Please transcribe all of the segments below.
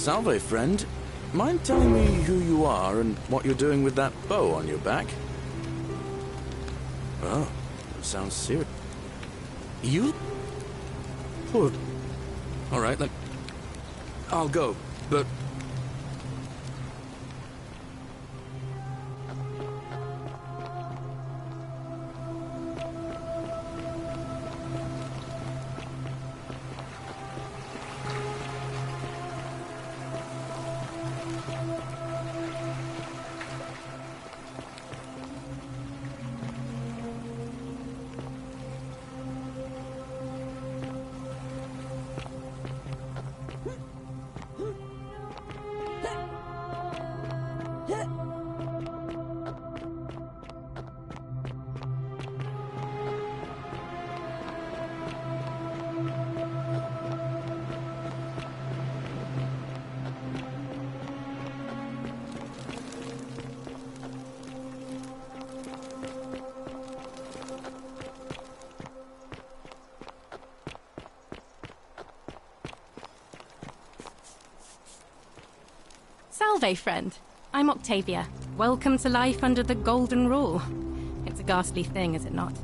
Salve, friend. Mind telling me who you are and what you're doing with that bow on your back? Oh, that sounds serious. You? Oh. All right, I'll go, but... Salve, friend. I'm Octavia. Welcome to life under the Golden Rule. It's a ghastly thing, is it not?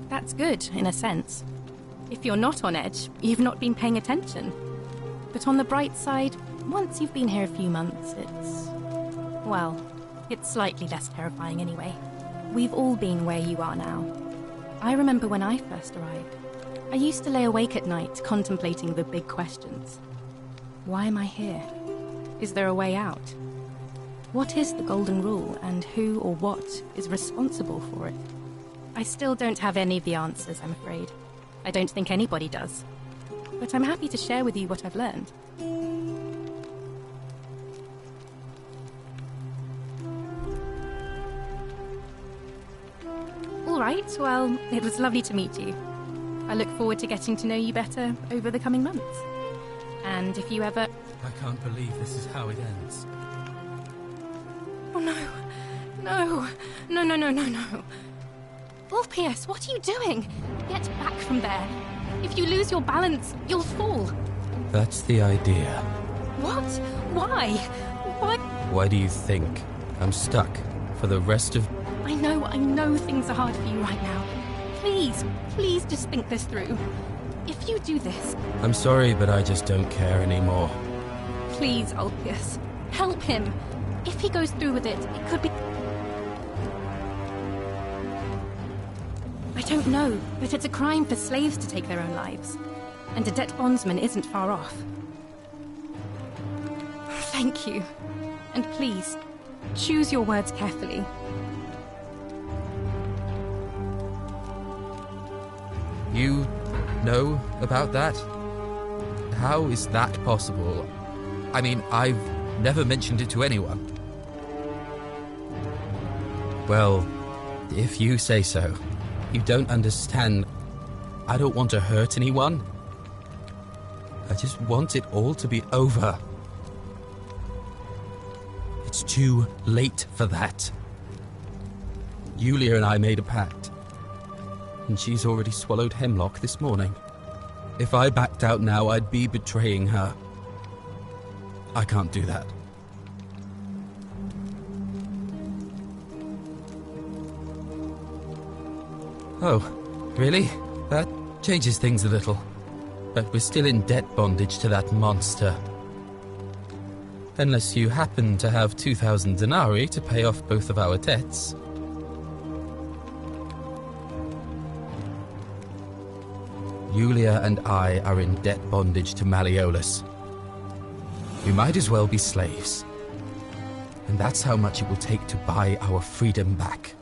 That's good, in a sense. If you're not on edge, you've not been paying attention. But on the bright side, once you've been here a few months, well, it's slightly less terrifying anyway. We've all been where you are now. I remember when I first arrived. I used to lay awake at night contemplating the big questions. Why am I here? Is there a way out? What is the Golden Rule, and who or what is responsible for it? I still don't have any of the answers, I'm afraid. I don't think anybody does. But I'm happy to share with you what I've learned. All right, well, it was lovely to meet you. I look forward to getting to know you better over the coming months. And if you ever... I can't believe this is how it ends. Oh no. No. No, no, no, no, no. Ulpius, what are you doing? Get back from there. If you lose your balance, you'll fall. That's the idea. What? Why? Why? Why do you think I'm stuck for the rest of... I know things are hard for you right now. Please just think this through. If you do this... I'm sorry, but I just don't care anymore. Please, Ulpius. Help him. If he goes through with it, it could be... I don't know, but it's a crime for slaves to take their own lives. And a debt bondsman isn't far off. Thank you. And please, choose your words carefully. You know about that? How is that possible? I mean, I've never mentioned it to anyone. Well, if you say so. You don't understand. I don't want to hurt anyone. I just want it all to be over. It's too late for that. Yulia and I made a pact. And she's already swallowed hemlock this morning. If I backed out now, I'd be betraying her. I can't do that. Oh, really? That changes things a little. But we're still in debt bondage to that monster. Unless you happen to have 2,000 denarii to pay off both of our debts. Yulia and I are in debt bondage to Malleolus. We might as well be slaves. And that's how much it will take to buy our freedom back.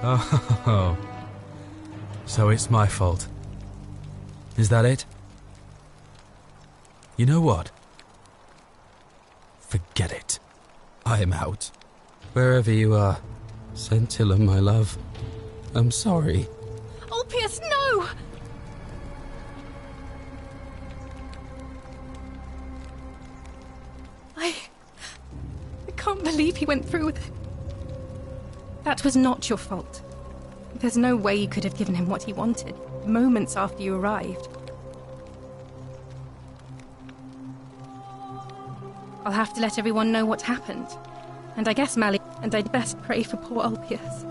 Oh, so it's my fault. Is that it? You know what? Forget it. I'm out. Wherever you are, Scintilla, my love, I'm sorry. Ulpius, no! I can't believe he went through with it. That was not your fault. There's no way you could have given him what he wanted, moments after you arrived. I'll have to let everyone know what happened. And I guess and I'd best pray for poor Ulpius.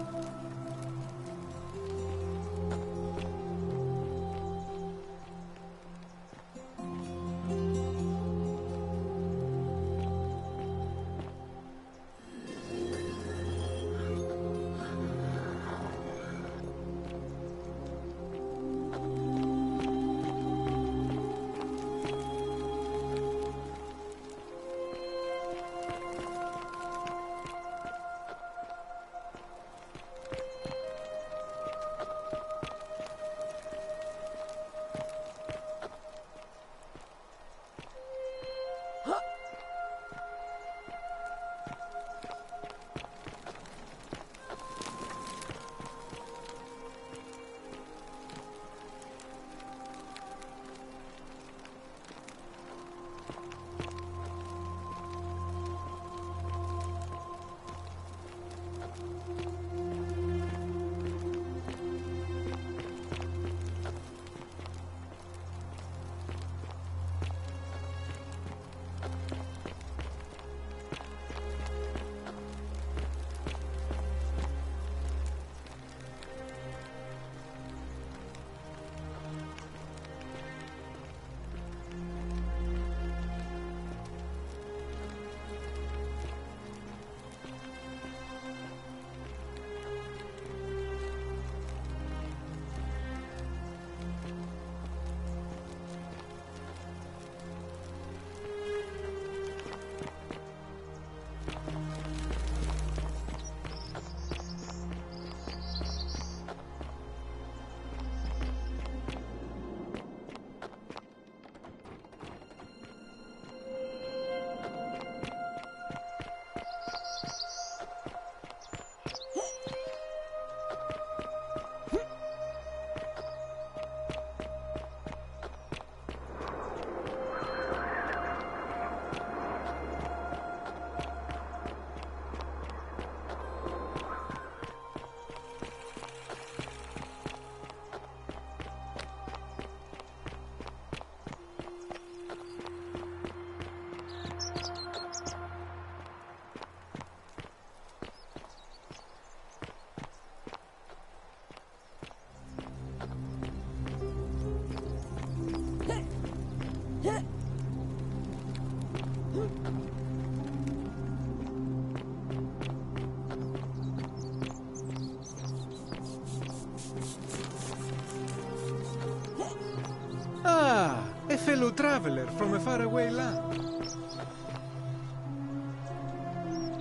A fellow traveler from a faraway land.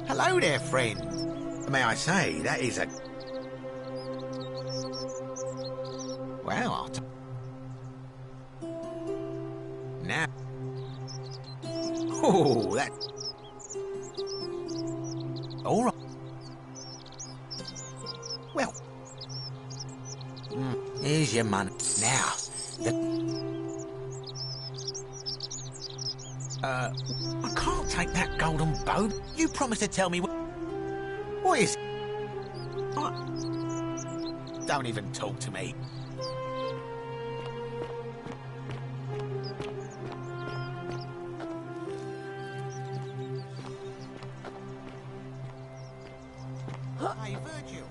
Hello there, friend. May I say, that is a... Well, now... Oh, that... All right. Well... here's your money. Now, I can't take that golden bow. You promised to tell me what is... Don't even talk to me. Hey, Virgil.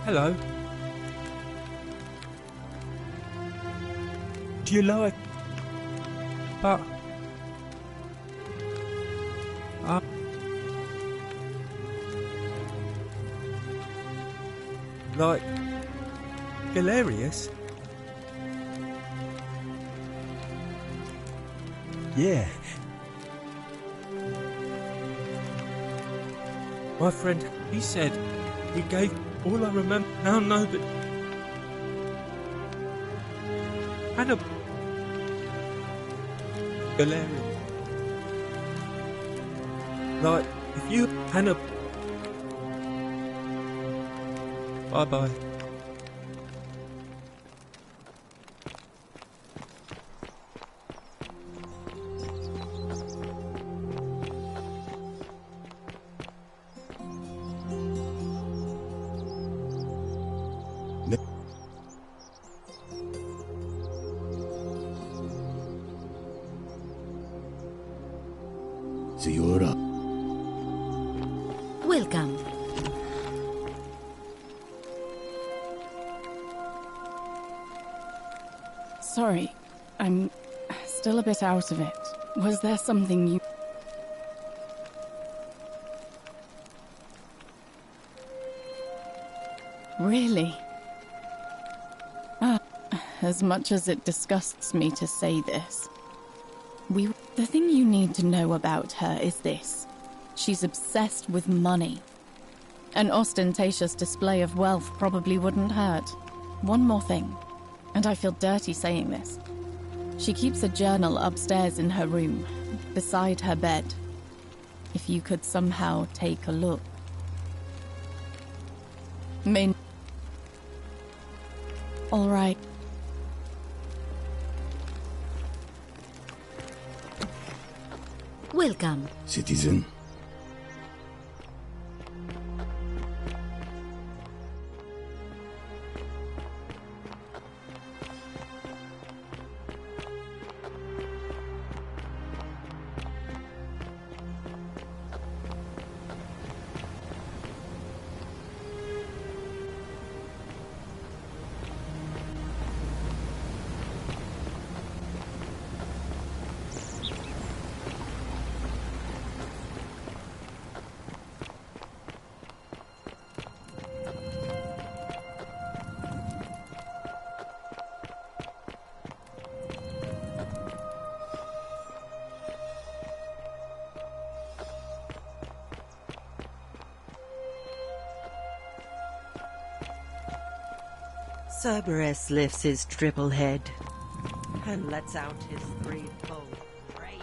Hello. Do you like... But... like... hilarious? Yeah. My friend, he said he gave all I remember. Now no, but... Hannibal. Hilarious. Like, if you... Hannibal. Bye-bye. See you around. Welcome. Sorry, I'm still a bit out of it. Was there something you... Really? As much as it disgusts me to say this, the thing you need to know about her is this. She's obsessed with money. An ostentatious display of wealth probably wouldn't hurt. One more thing, and I feel dirty saying this. She keeps a journal upstairs in her room, beside her bed. If you could somehow take a look. All right. Welcome. Citizen. Cerberus lifts his triple head and lets out his threefold praying.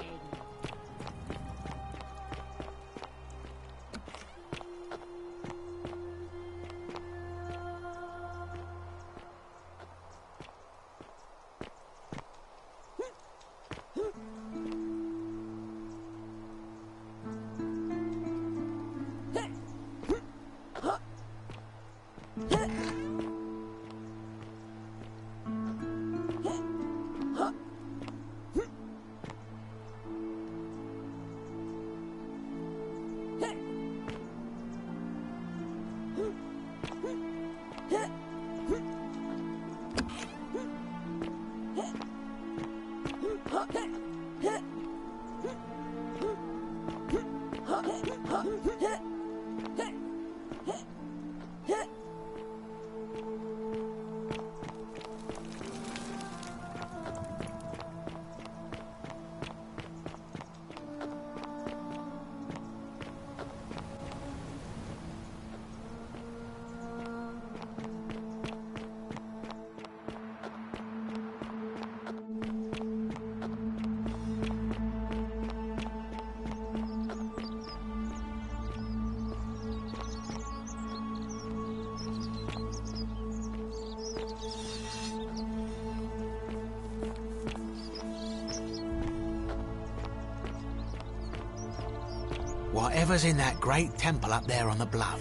Whatever's in that great temple up there on the bluff,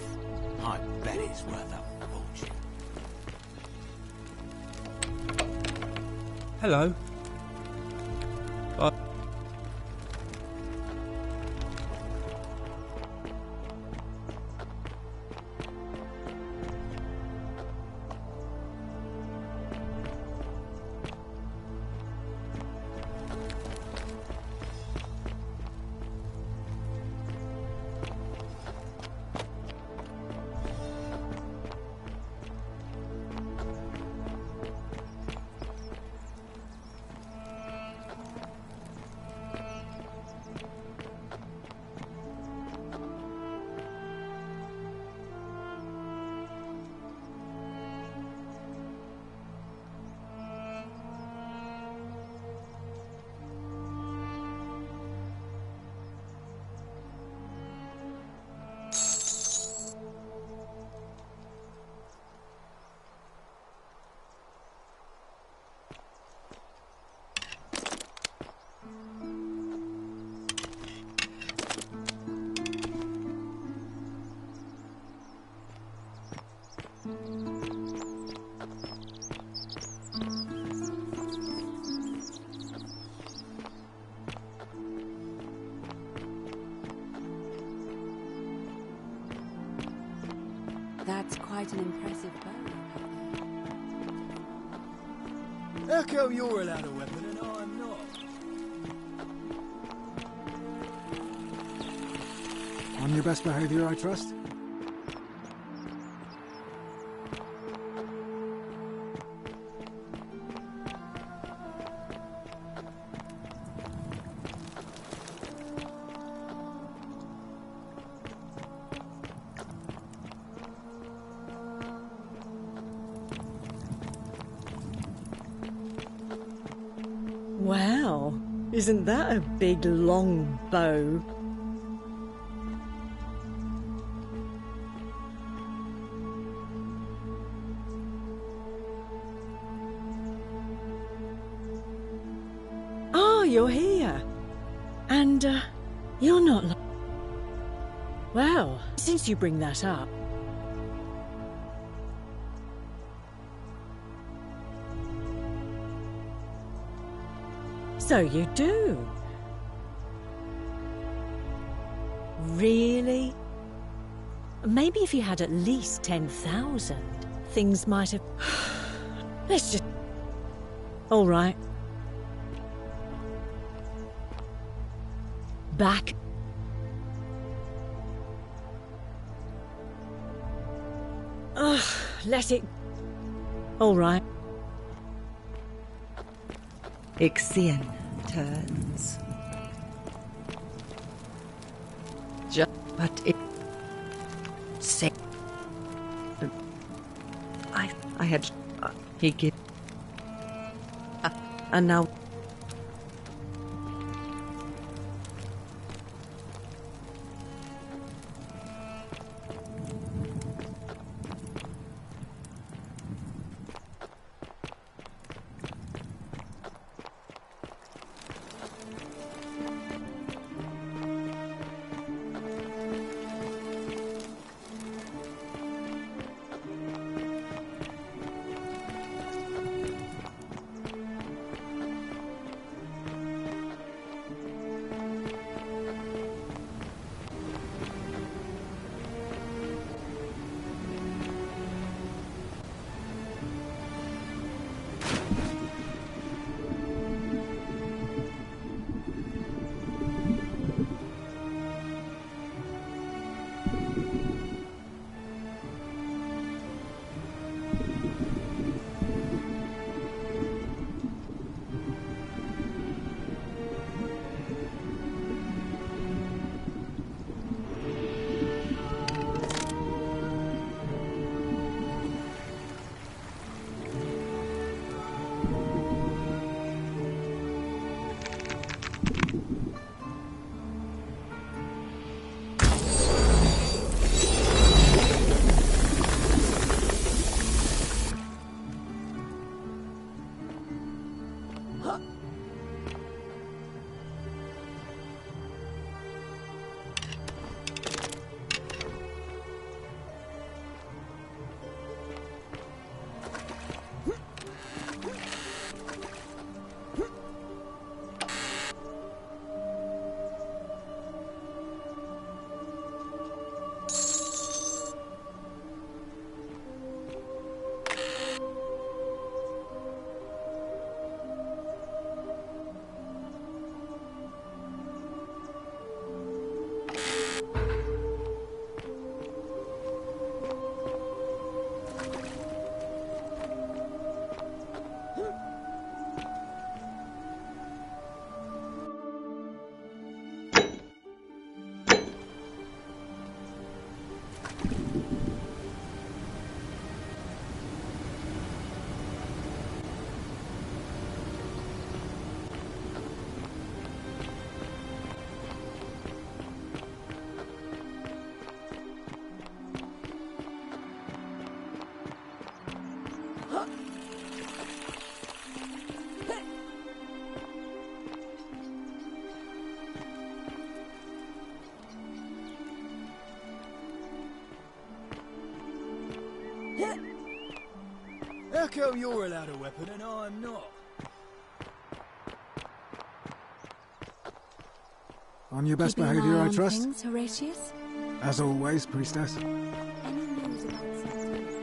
I bet it's worth a fortune. Hello. quite an impressive bow. How come you're allowed a weapon and I'm not? On your best behavior, I trust? Wow, isn't that a big long bow? Oh, you're here. And, you're not well, since you bring that up. So you do? Really? Maybe if you had at least 10,000, things might have... Let's just... All right. Back. Ugh, let it... All right. Ixion turns. But it... Say... I had... he give... and now... How come you're allowed a weapon and I'm not? On your best behavior, I trust. Things, Horatius? As always, priestess. Any news about something?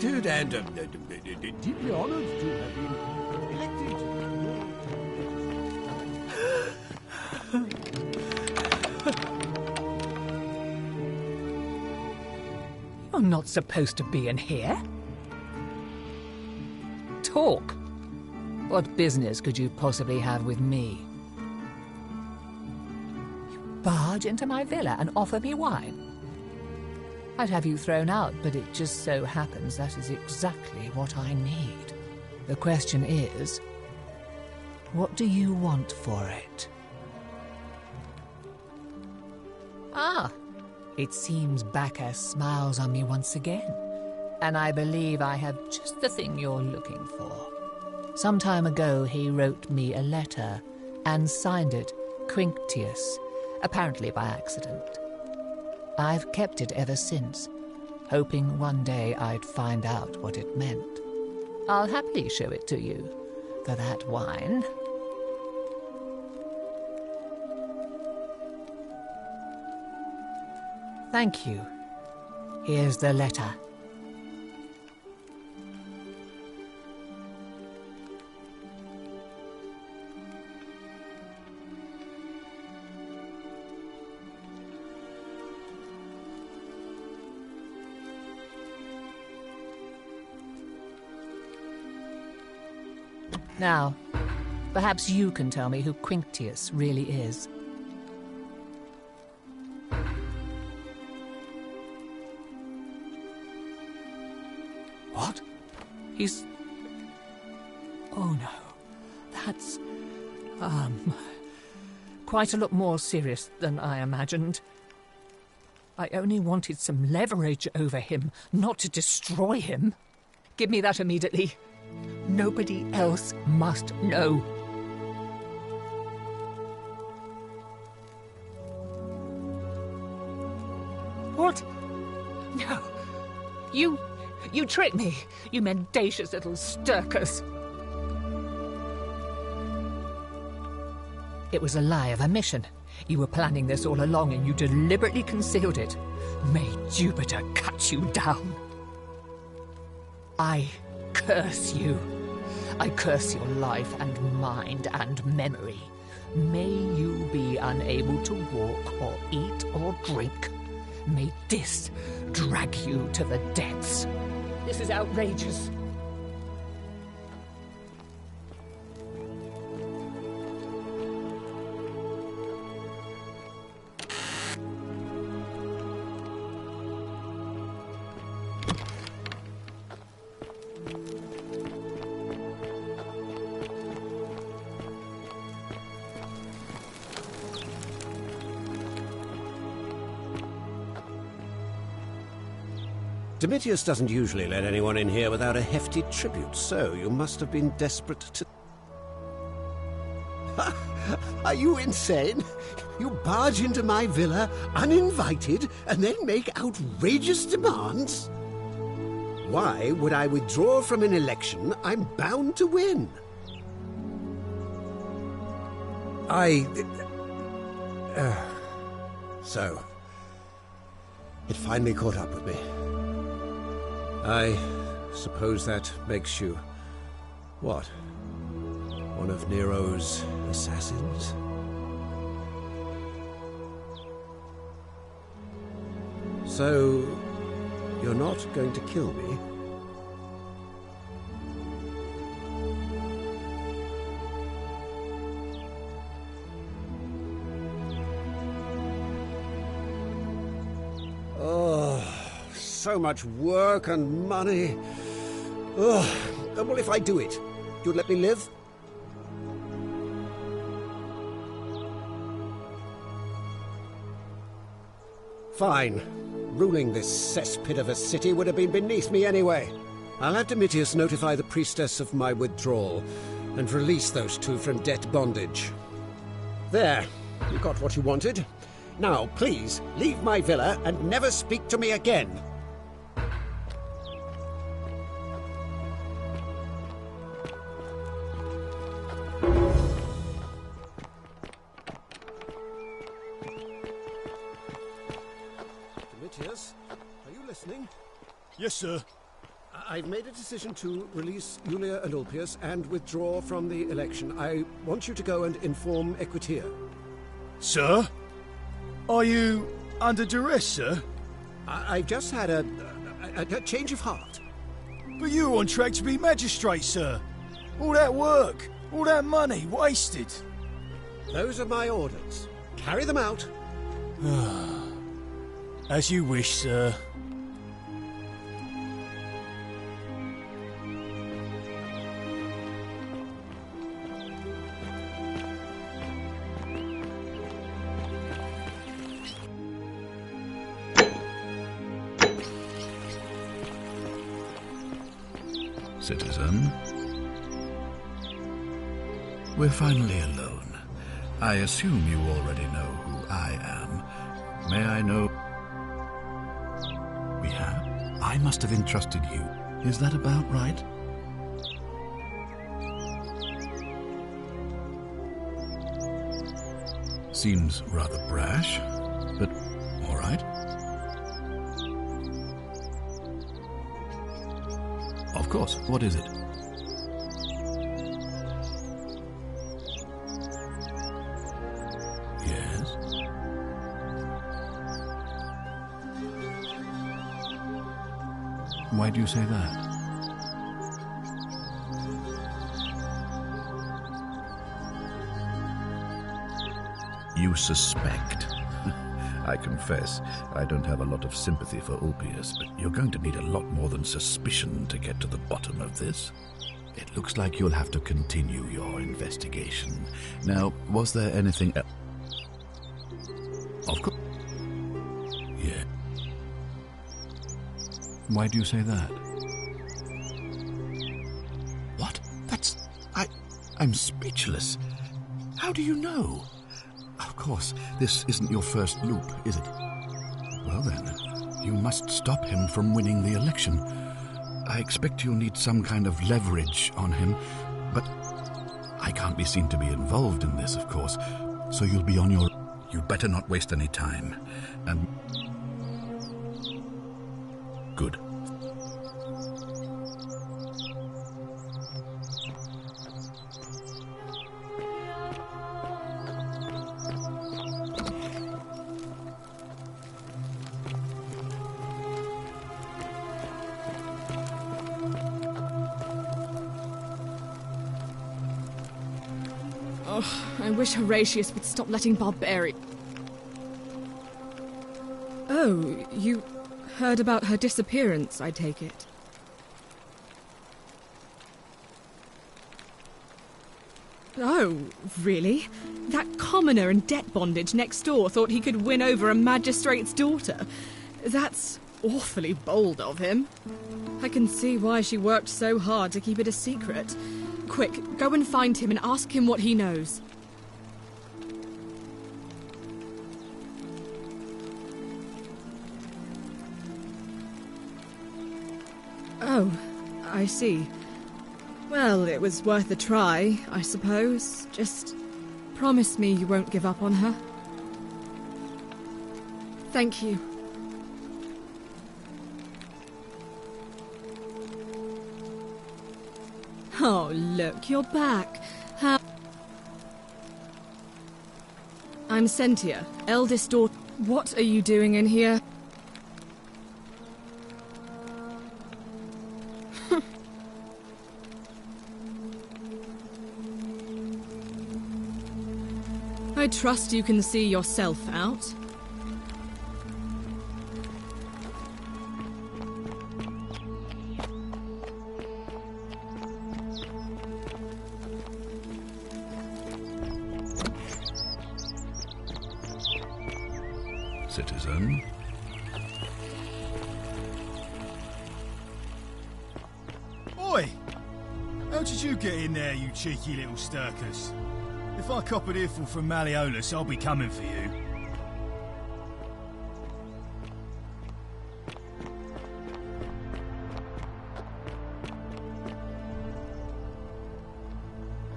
delighted and deeply honored to have been elected. You're not supposed to be in here. Talk. What business could you possibly have with me? You barge into my villa and offer me wine. I'd have you thrown out, but it just so happens that is exactly what I need. The question is, what do you want for it? Ah, it seems Bacchus smiles on me once again, and I believe I have just the thing you're looking for. Some time ago he wrote me a letter and signed it Quinctius, apparently by accident. I've kept it ever since, hoping one day I'd find out what it meant. I'll happily show it to you for that wine. Thank you. Here's the letter. Now, perhaps you can tell me who Quinctius really is. What? He's... Oh no, that's... quite a lot more serious than I imagined. I only wanted some leverage over him, not to destroy him. Give me that immediately. Nobody else must know. What? No. You tricked me, you mendacious little stirkers. It was a lie of a mission. You were planning this all along and you deliberately concealed it. May Jupiter cut you down. I curse you. I curse your life and mind and memory. May you be unable to walk or eat or drink. May this drag you to the depths. This is outrageous. Domitius doesn't usually let anyone in here without a hefty tribute, so you must have been desperate to... Are you insane? You barge into my villa uninvited and then make outrageous demands? Why would I withdraw from an election I'm bound to win? So, it finally caught up with me. I suppose that makes you... what? One of Nero's assassins? So, you're not going to kill me? So much work and money. Ugh. Well, if I do it, you'd let me live? Fine. Ruling this cesspit of a city would have been beneath me anyway. I'll have Domitius notify the priestess of my withdrawal and release those two from debt bondage. There. You got what you wanted. Now, please, leave my villa and never speak to me again. Domitius, are you listening? Yes, sir. I've made a decision to release Yulia and Ulpius and withdraw from the election. I want you to go and inform Equitia. Sir? Are you under duress, sir? I've just had a change of heart. But you were on track to be magistrate, sir. All that work, all that money wasted. Those are my orders. Carry them out. As you wish, sir. Citizen. We're finally alone. I assume you already know who I am. May I know... We have? I must have entrusted you. Is that about right? Seems rather brash, but all right. Of course, what is it? Yes? Why do you say that? You suspect. I confess, I don't have a lot of sympathy for Ulpius, but you're going to need a lot more than suspicion to get to the bottom of this. It looks like you'll have to continue your investigation. Now, was there anything else? Of course. Yeah. Why do you say that? What? I'm speechless. How do you know? Of course, this isn't your first loop, is it? Well then, you must stop him from winning the election. I expect you'll need some kind of leverage on him, but I can't be seen to be involved in this, of course, so you'll be on your... You'd better not waste any time, and... Good. I wish Horatius would stop letting barbarians... Oh, you heard about her disappearance, I take it. Oh, really? That commoner in debt bondage next door thought he could win over a magistrate's daughter. That's awfully bold of him. I can see why she worked so hard to keep it a secret. Quick, go and find him and ask him what he knows. Oh, I see. Well, it was worth a try, I suppose. Just promise me you won't give up on her. Thank you. Oh, look, you're back. I'm Sentia, eldest daughter. What are you doing in here? I trust you can see yourself out. Citizen. Oi! How did you get in there, you cheeky little stirkers? If I cop an earful from Malleolus, I'll be coming for you.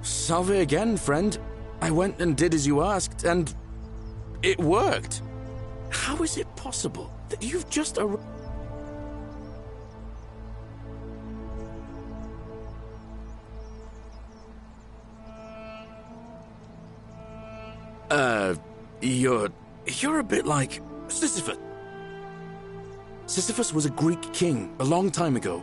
Salve again, friend. I went and did as you asked, and it worked. How is it possible that you've just arrived? You're a bit like Sisyphus. Sisyphus was a Greek king a long time ago.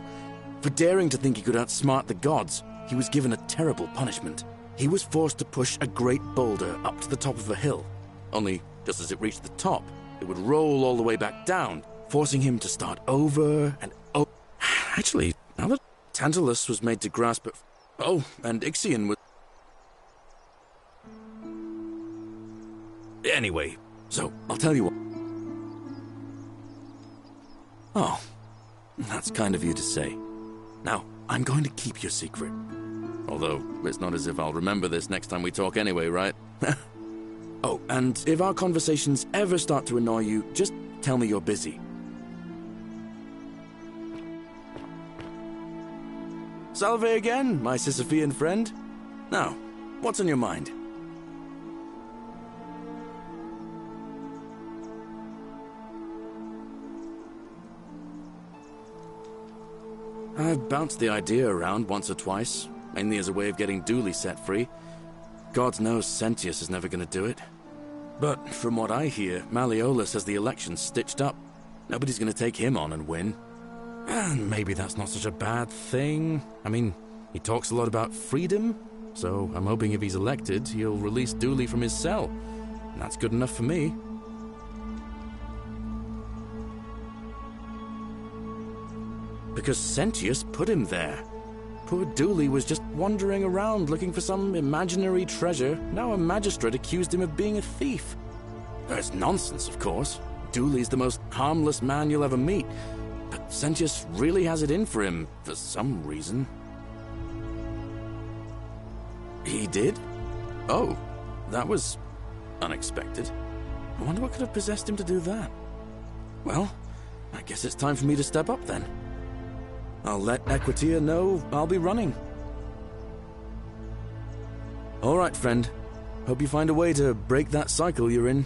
For daring to think he could outsmart the gods, he was given a terrible punishment. He was forced to push a great boulder up to the top of a hill. Only, just as it reached the top, it would roll all the way back down, forcing him to start over and over. Actually, now that Tantalus was made to grasp it... Oh, and Ixion was... Anyway, so, I'll tell you what... Oh, that's kind of you to say. Now, I'm going to keep your secret. Although, it's not as if I'll remember this next time we talk anyway, right? Oh, and if our conversations ever start to annoy you, just tell me you're busy. Salve again, my Sisyphean friend. Now, what's on your mind? I've bounced the idea around once or twice, mainly as a way of getting Dooley set free. God knows Sentius is never going to do it. But from what I hear, Malleolus has the election stitched up. Nobody's going to take him on and win. And maybe that's not such a bad thing. I mean, he talks a lot about freedom, so I'm hoping if he's elected, he'll release Dooley from his cell. And that's good enough for me. Because Sentius put him there. Poor Dooley was just wandering around looking for some imaginary treasure. Now a magistrate accused him of being a thief. That's nonsense, of course. Dooley's the most harmless man you'll ever meet. But Sentius really has it in for him, for some reason. He did? Oh, that was unexpected. I wonder what could have possessed him to do that. Well, I guess it's time for me to step up then. I'll let Equitia know I'll be running. All right, friend. Hope you find a way to break that cycle you're in.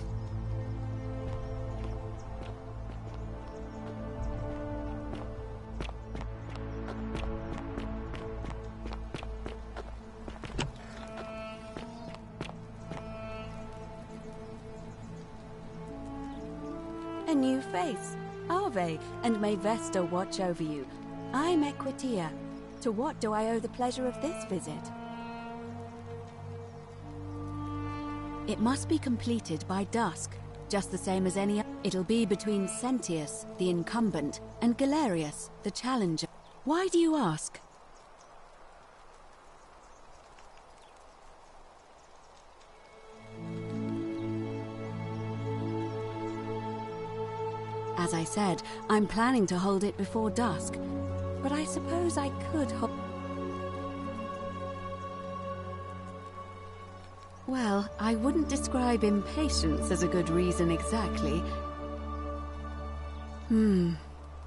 A new face. Ave, and may Vesta watch over you. I'm Equitia. To what do I owe the pleasure of this visit? It must be completed by dusk, just the same as any... It'll be between Sentius, the incumbent, and Galerius, the challenger. Why do you ask? As I said, I'm planning to hold it before dusk. But I suppose I could hop... Well, I wouldn't describe impatience as a good reason exactly.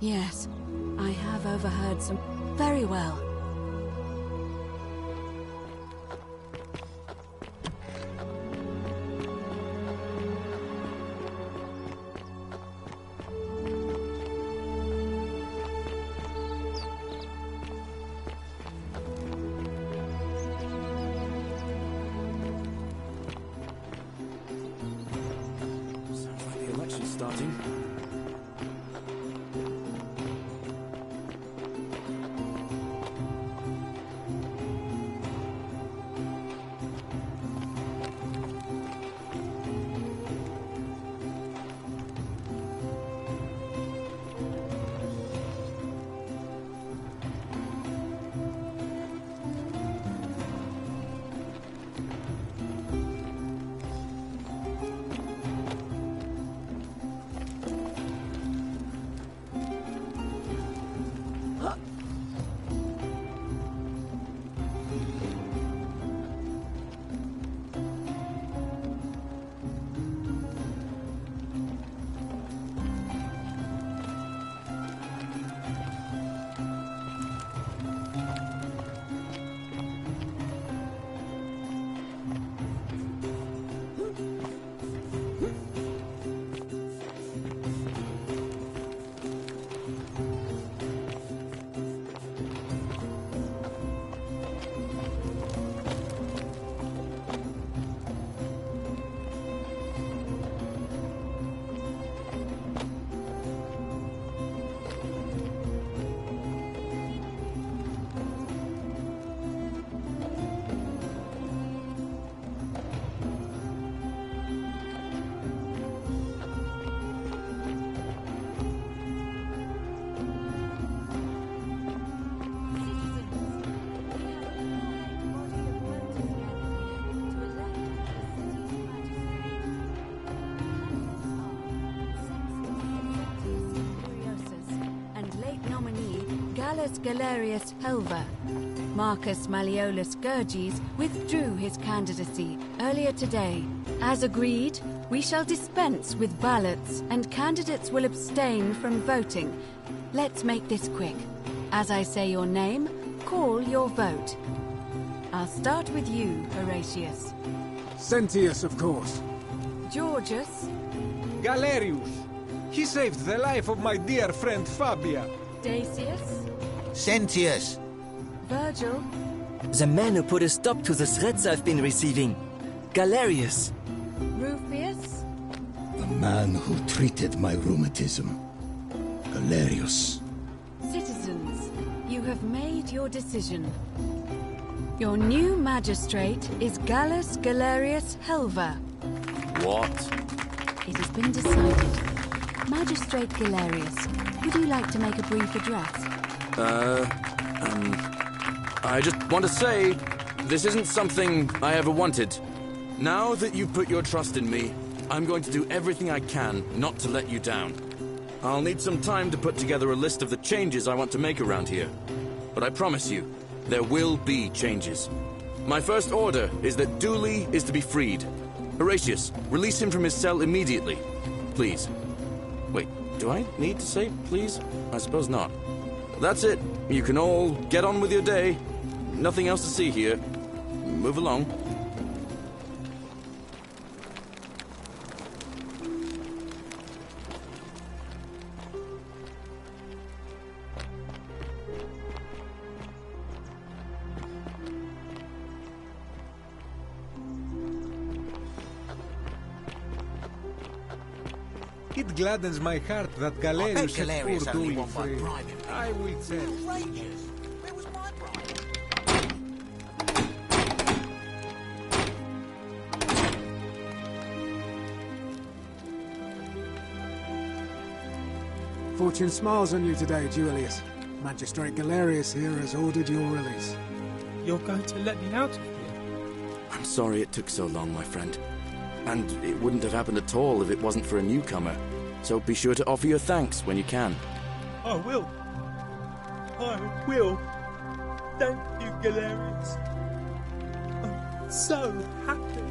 Yes. I have overheard some... Very well. Gallus Galerius Helver. Marcus Malleolus Gurges withdrew his candidacy earlier today. As agreed, we shall dispense with ballots and candidates will abstain from voting. Let's make this quick. As I say your name, call your vote. I'll start with you, Horatius. Sentius, of course. Georgius. Galerius. He saved the life of my dear friend Fabia. Dacius. Sentius. Virgil. The man who put a stop to the threats I've been receiving. Galerius. Rufius. The man who treated my rheumatism. Galerius. Citizens, you have made your decision. Your new magistrate is Gallus Galerius Helver. What? It has been decided. Magistrate Galerius, would you like to make a brief address? I just want to say, this isn't something I ever wanted. Now that you've put your trust in me, I'm going to do everything I can not to let you down. I'll need some time to put together a list of the changes I want to make around here. But I promise you, there will be changes. My first order is that Dooley is to be freed. Horatius, release him from his cell immediately. Please. Wait, do I need to say please? I suppose not. That's it. You can all get on with your day. Nothing else to see here. Move along. It gladdens my heart that Galerius set Galerius poor only Dooley won by free. bribing. I will tell. Where was my bribe? Fortune smiles on you today, Julius. Magistrate Galerius here has ordered your release. You're going to let me out of here? I'm sorry it took so long, my friend. And it wouldn't have happened at all if it wasn't for a newcomer. So be sure to offer your thanks when you can. I will. I will. Thank you, Galerius. I'm so happy.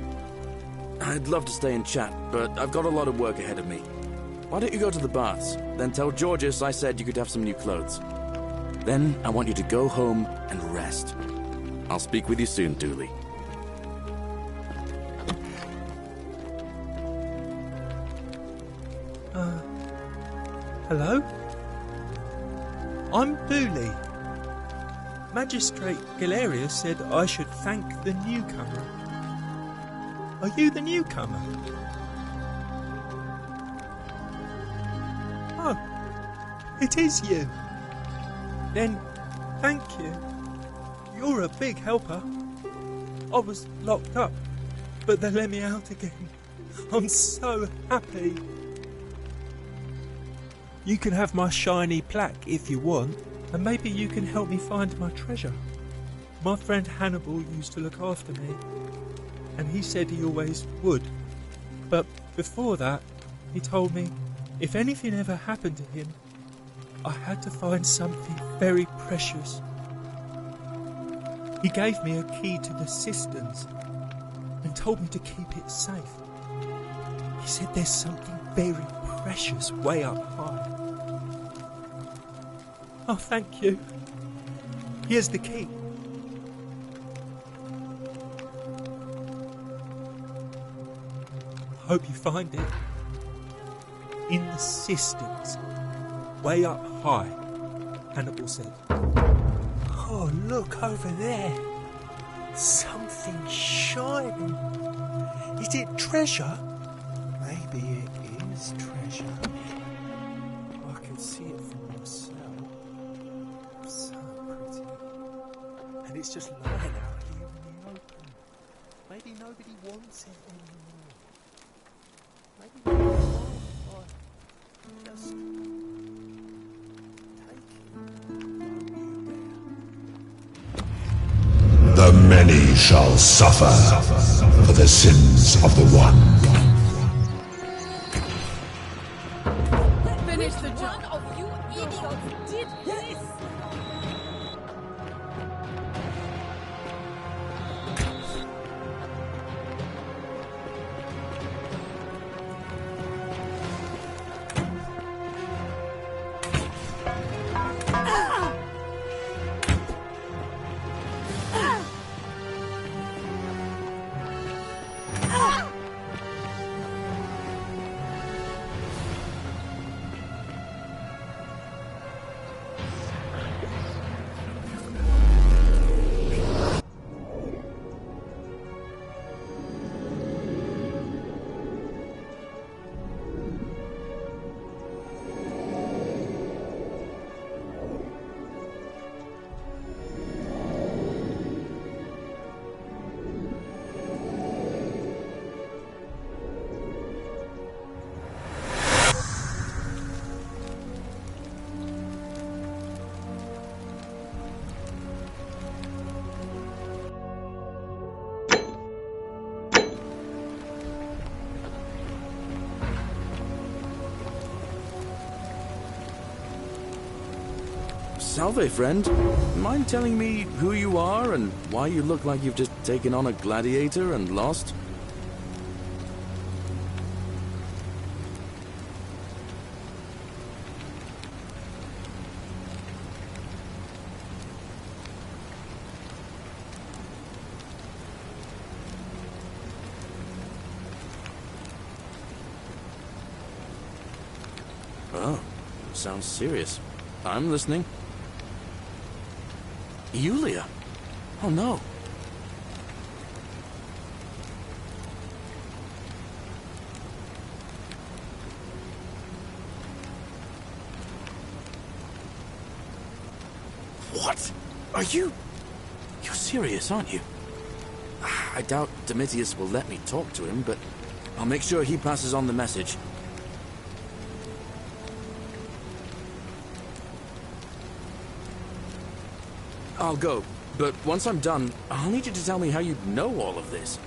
I'd love to stay and chat, but I've got a lot of work ahead of me. Why don't you go to the baths? Then tell Georgius I said you could have some new clothes. Then I want you to go home and rest. I'll speak with you soon, Dooley. Hello? I'm Dooley. Magistrate Galerius said I should thank the newcomer. Are you the newcomer? Oh, it is you. Then, thank you. You're a big helper. I was locked up, but they let me out again. I'm so happy. You can have my shiny plaque if you want, and maybe you can help me find my treasure. My friend Hannibal used to look after me, and he said he always would. But before that, he told me if anything ever happened to him, I had to find something very precious. He gave me a key to the cisterns and told me to keep it safe. He said there's something very precious way up high. Oh, thank you. Here's the key. Hope you find it. In the cisterns, way up high, Hannibal said. Oh, look over there. Something shining. Is it treasure? Maybe it is treasure. I can see it from your cell. So pretty. And it's just lying out here in the open. Maybe nobody wants it anymore. Maybe we just take it. The many shall suffer for the sins of the one. Finish the job. One of you idiots did this. Salve, friend. Mind telling me who you are and why you look like you've just taken on a gladiator and lost? Oh, sounds serious. I'm listening. Yulia? Oh no. What? Are you... You're serious, aren't you? I doubt Domitius will let me talk to him, but I'll make sure he passes on the message. I'll go, but once I'm done, I'll need you to tell me how you know all of this.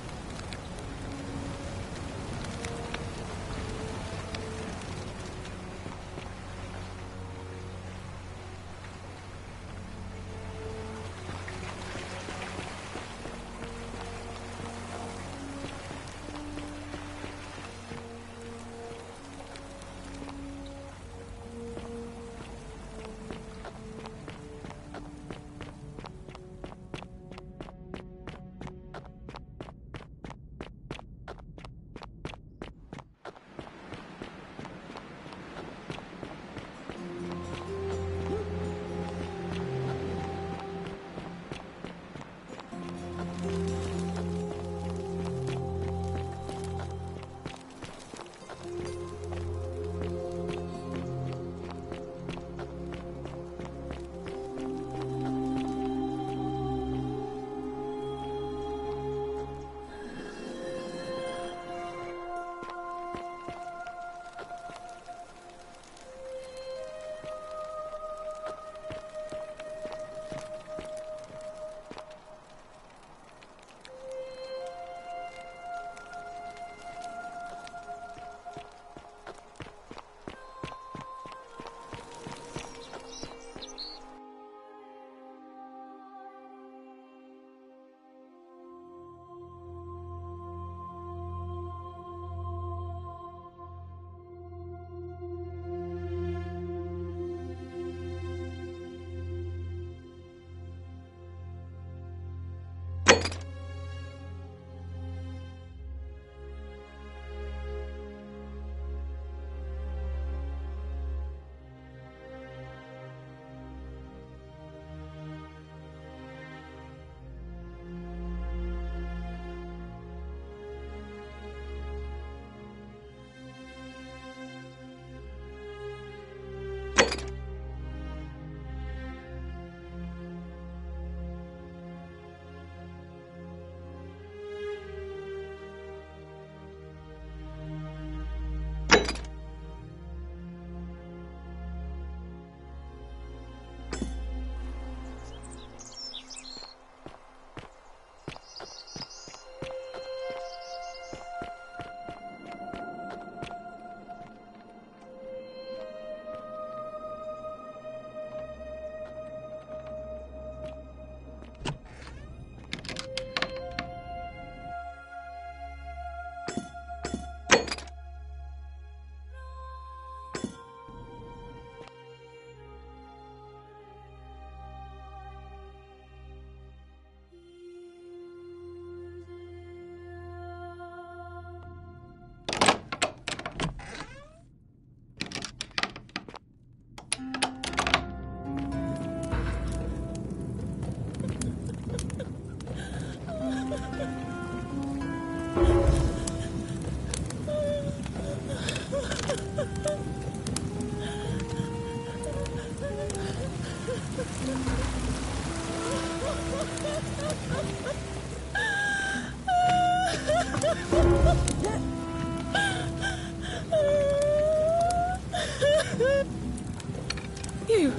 You?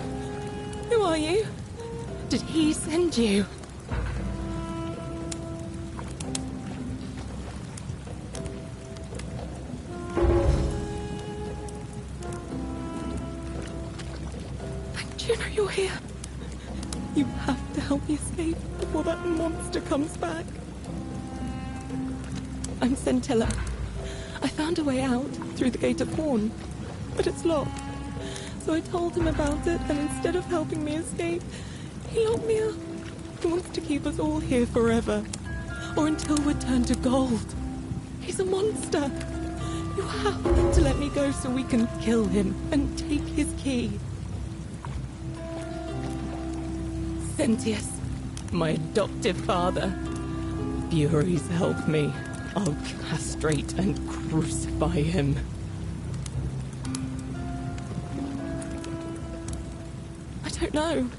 Who are you? Did he send you? Do you know you're here? You have to help me escape before that monster comes back. I'm Centilla. I found a way out through the Gate of Horn, but it's locked. So I told him about it, and instead of helping me escape, he locked me up. He wants to keep us all here forever, or until we're turned to gold. He's a monster. You have to let me go so we can kill him and take his key. Sentius, my adoptive father. Furies help me. I'll castrate and crucify him. I don't know.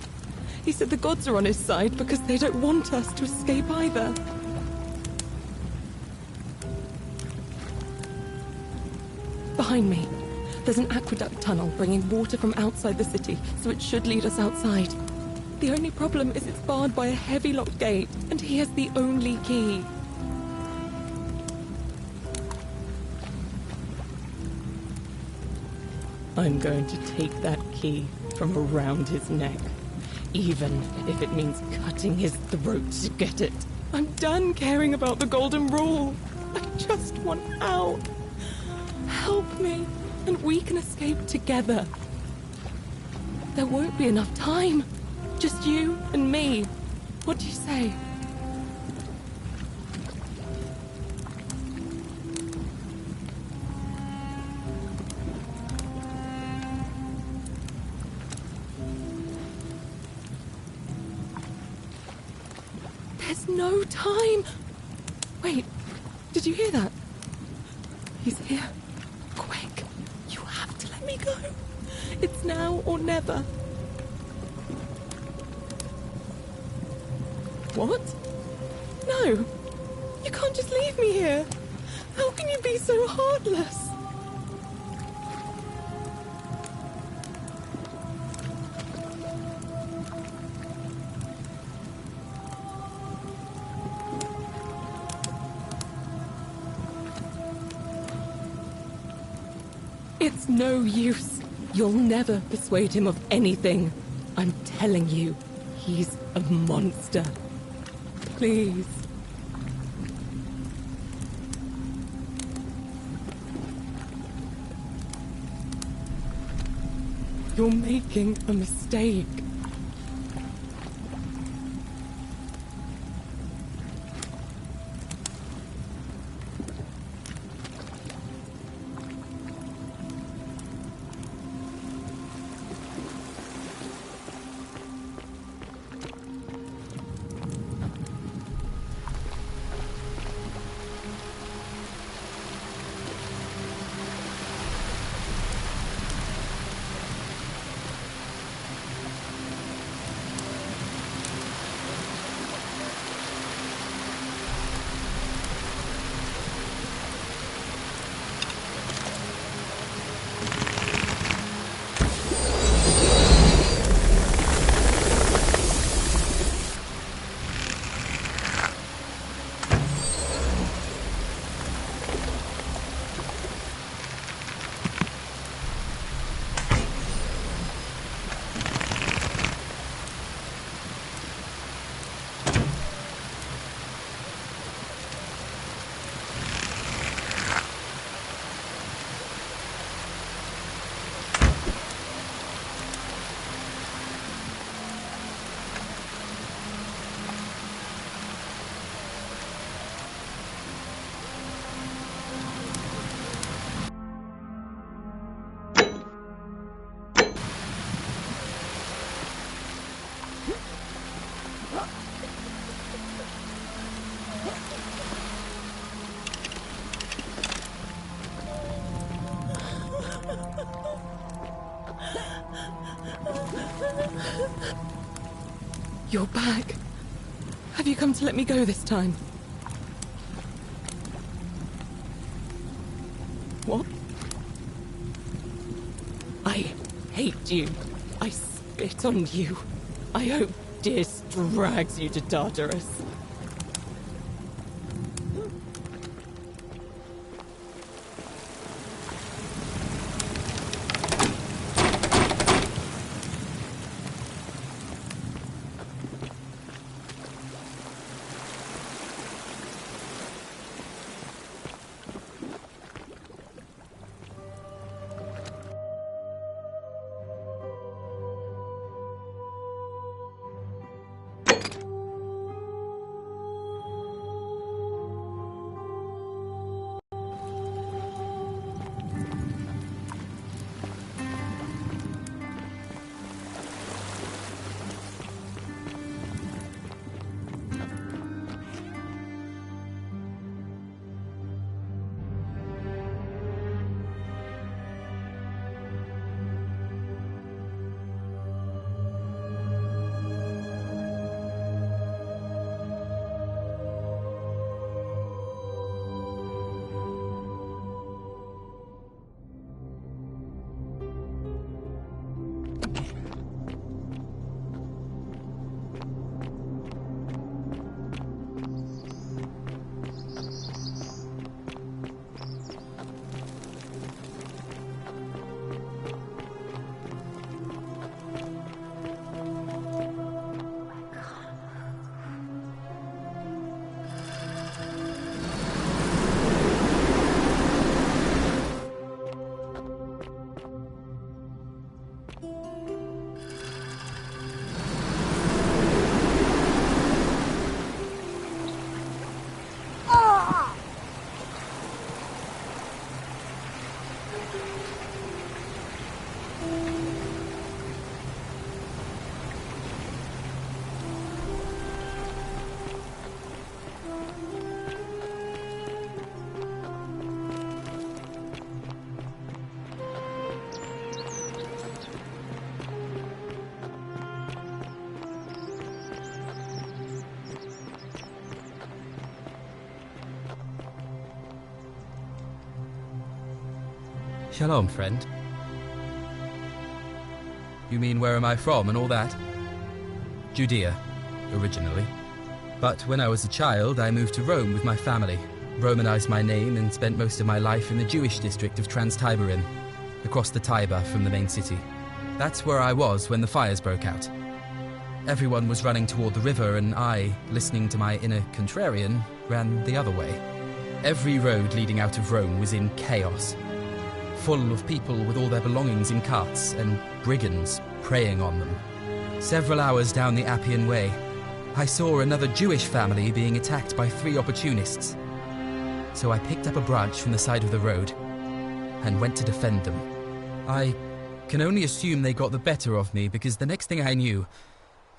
He said the gods are on his side because they don't want us to escape either. Behind me, there's an aqueduct tunnel bringing water from outside the city, so it should lead us outside. The only problem is it's barred by a heavy locked gate, and he has the only key. I'm going to take that key from around his neck, even if it means cutting his throat to get it. I'm done caring about the golden rule. I just want out. Help me, and we can escape together. There won't be enough time. Just you and me. What do you say? There's no time. Wait, did you hear that? He's here. Quick, you have to let me go. It's now or never. What? No, you can't just leave me here. How can you be so heartless? It's no use. You'll never persuade him of anything. I'm telling you, he's a monster. Please. You're making a mistake. You're back. Have you come to let me go this time? What? I hate you. I spit on you. I hope Dis drags you to Tartarus. Shalom, friend. You mean where am I from and all that? Judea, originally. But when I was a child, I moved to Rome with my family, Romanized my name and spent most of my life in the Jewish district of Trans-Tiberim, across the Tiber from the main city. That's where I was when the fires broke out. Everyone was running toward the river and I, listening to my inner contrarian, ran the other way. Every road leading out of Rome was in chaos, full of people with all their belongings in carts and brigands preying on them. Several hours down the Appian Way, I saw another Jewish family being attacked by 3 opportunists. So I picked up a branch from the side of the road and went to defend them. I can only assume they got the better of me because the next thing I knew,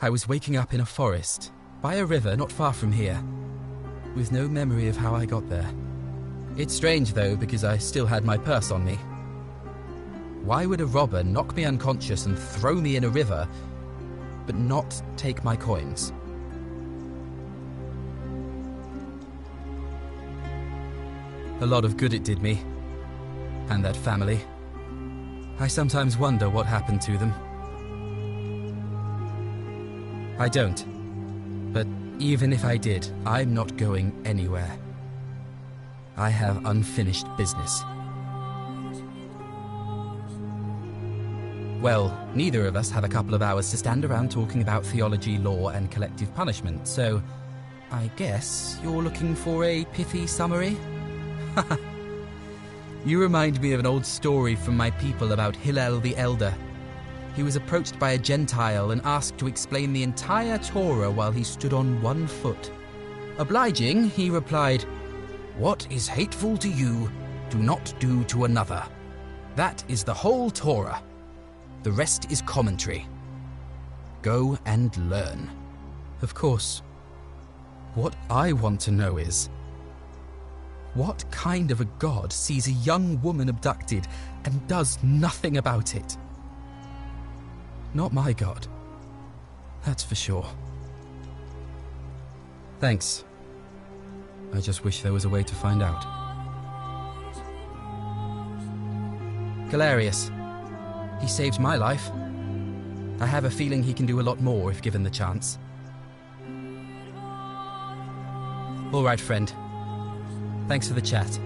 I was waking up in a forest, by a river not far from here, with no memory of how I got there. It's strange though, because I still had my purse on me. Why would a robber knock me unconscious and throw me in a river, but not take my coins? A lot of good it did me, and that family. I sometimes wonder what happened to them. I don't, but even if I did, I'm not going anywhere. I have unfinished business. Well, neither of us have a couple of hours to stand around talking about theology, law, and collective punishment, so I guess you're looking for a pithy summary? You remind me of an old story from my people about Hillel the Elder. He was approached by a Gentile and asked to explain the entire Torah while he stood on one foot. Obliging, he replied, "What is hateful to you, do not do to another. That is the whole Torah. The rest is commentary. Go and learn." Of course, what I want to know is, what kind of a god sees a young woman abducted and does nothing about it? Not my god. That's for sure. Thanks. I just wish there was a way to find out. Galerius. He saved my life. I have a feeling he can do a lot more if given the chance. All right, friend. Thanks for the chat.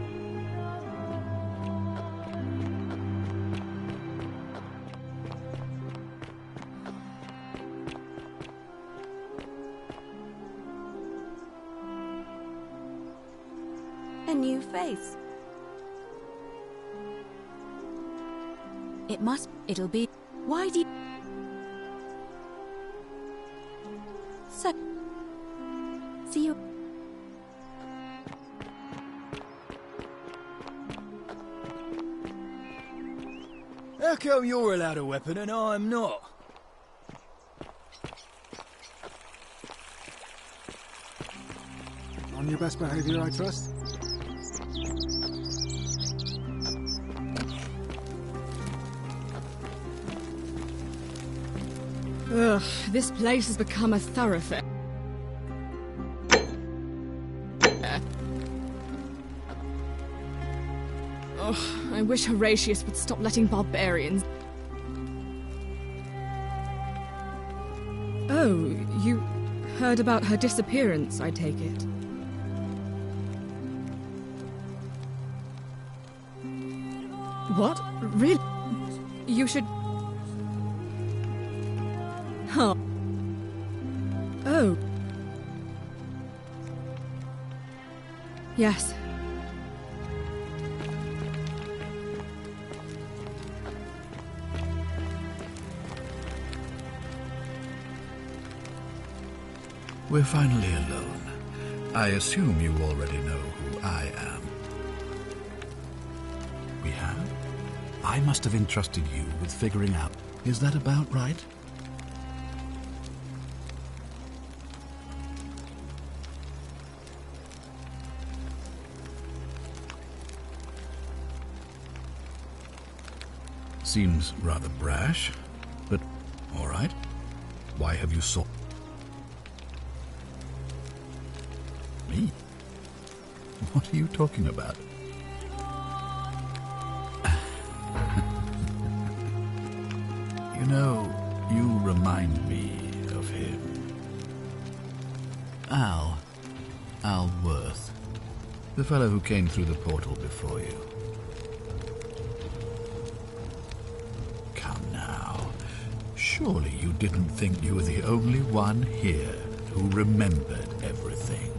A new face. It'll be... Why do you... So... See you... How come you're allowed a weapon and I'm not? On your best behaviour, I trust? Ugh, this place has become a thoroughfare. Ugh, I wish Horatius would stop letting barbarians... Oh, you heard about her disappearance, I take it. What? Really? You should... Huh. Oh. Yes. We're finally alone. I assume you already know who I am. We have? I must have entrusted you with figuring out. Is that about right? Seems rather brash, but all right. Why have you sought me? What are you talking about? You know, you remind me of him. Al Worth. The fellow who came through the portal before you. Come now. Surely you didn't think you were the only one here who remembered everything.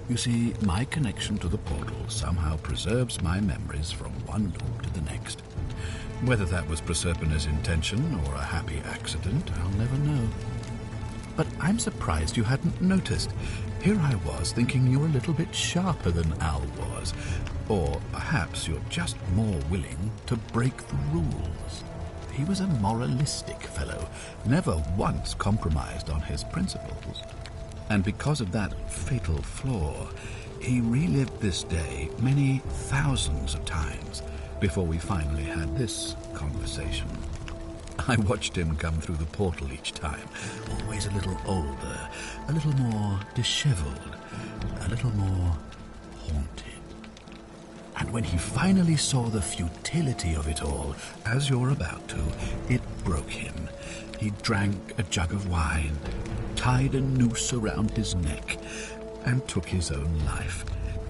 You see, my connection to the portal somehow preserves my memories from one loop to the next. Whether that was Proserpina's intention or a happy accident, I'll never know. But I'm surprised you hadn't noticed. Here I was thinking you're a little bit sharper than Al was. Or perhaps you're just more willing to break the rules. He was a moralistic fellow, never once compromised on his principles. And because of that fatal flaw, he relived this day many thousands of times before we finally had this conversation. I watched him come through the portal each time, always a little older, a little more disheveled, a little more haunted. And when he finally saw the futility of it all, as you're about to, it broke him. He drank a jug of wine, tied a noose around his neck, and took his own life,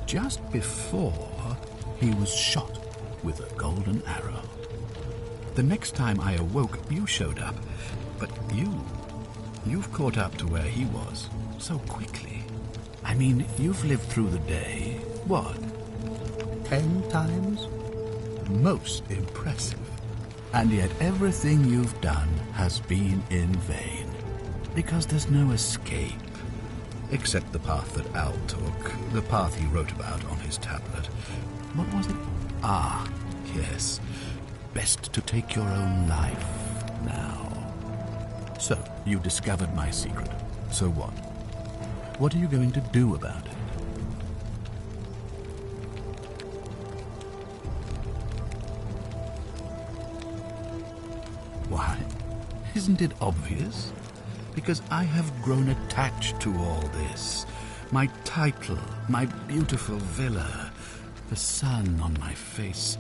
just before he was shot with a golden arrow. The next time I awoke, you showed up, but you've caught up to where he was so quickly. I mean, you've lived through the day, what, 10 times? Most impressive. And yet everything you've done has been in vain, because there's no escape, except the path that Al took, the path he wrote about on his tablet. What was it? Ah, yes. Best to take your own life now. So, you discovered my secret. So what? What are you going to do about it? Why? Isn't it obvious? Because I have grown attached to all this. My title, my beautiful villa, the sun on my face,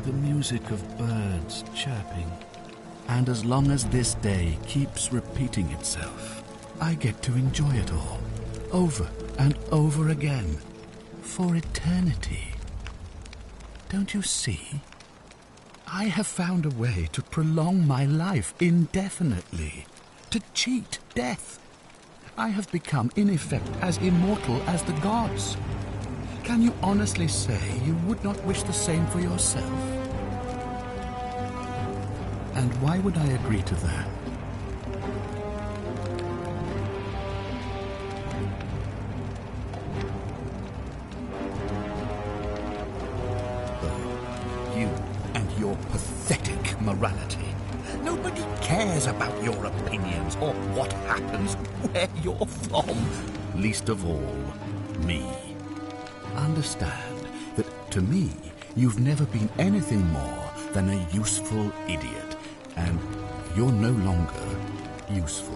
the music of birds chirping. And as long as this day keeps repeating itself, I get to enjoy it all, over and over again, for eternity. Don't you see? I have found a way to prolong my life indefinitely, to cheat death. I have become, in effect, as immortal as the gods. Can you honestly say you would not wish the same for yourself? And why would I agree to that? Oh, you and your pathetic morality. Nobody cares about your opinions or what happens, where you're from. Least of all, me. Understand that to me, you've never been anything more than a useful idiot, and you're no longer useful.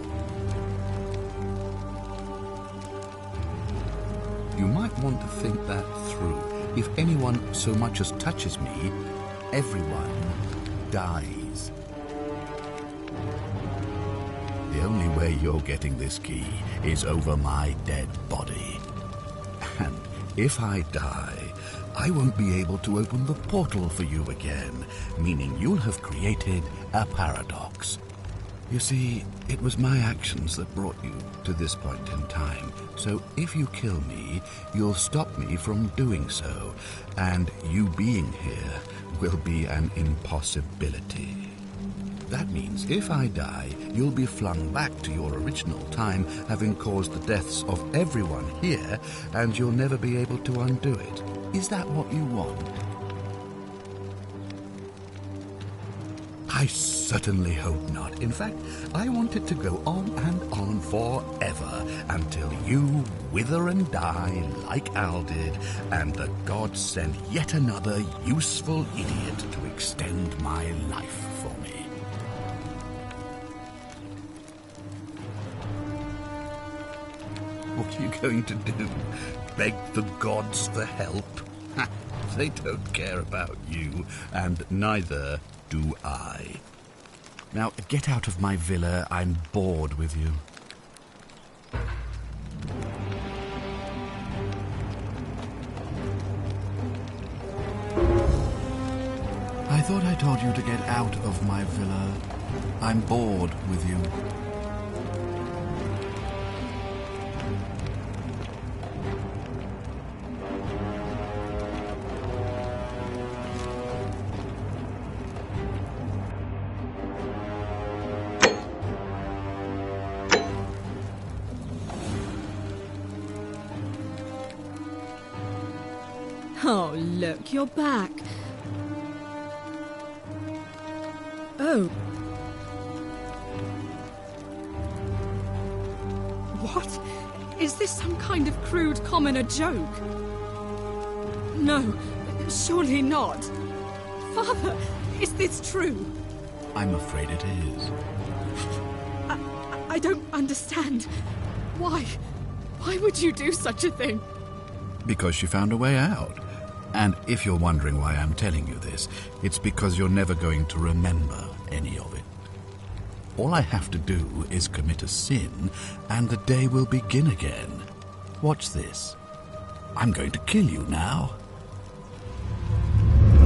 You might want to think that through. If anyone so much as touches me, everyone dies. The only way you're getting this key is over my dead body. And if I die, I won't be able to open the portal for you again, meaning you'll have created a paradox. You see, it was my actions that brought you to this point in time, so if you kill me, you'll stop me from doing so, and you being here will be an impossibility. That means if I die, you'll be flung back to your original time, having caused the deaths of everyone here, and you'll never be able to undo it. Is that what you want? I certainly hope not. In fact, I want it to go on and on forever, until you wither and die like Al did, and the gods send yet another useful idiot to extend my life for me. What are you going to do? Beg the gods for help? They don't care about you, and neither do I. Now, get out of my villa. I'm bored with you. I thought I told you to get out of my villa. I'm bored with you. Oh, look, you're back. Oh. What? Is this some kind of crude commoner joke? No, surely not. Father, is this true? I'm afraid it is. I don't understand. Why? Why would you do such a thing? Because she found a way out. And if you're wondering why I'm telling you this, it's because you're never going to remember any of it. All I have to do is commit a sin, and the day will begin again. Watch this. I'm going to kill you now.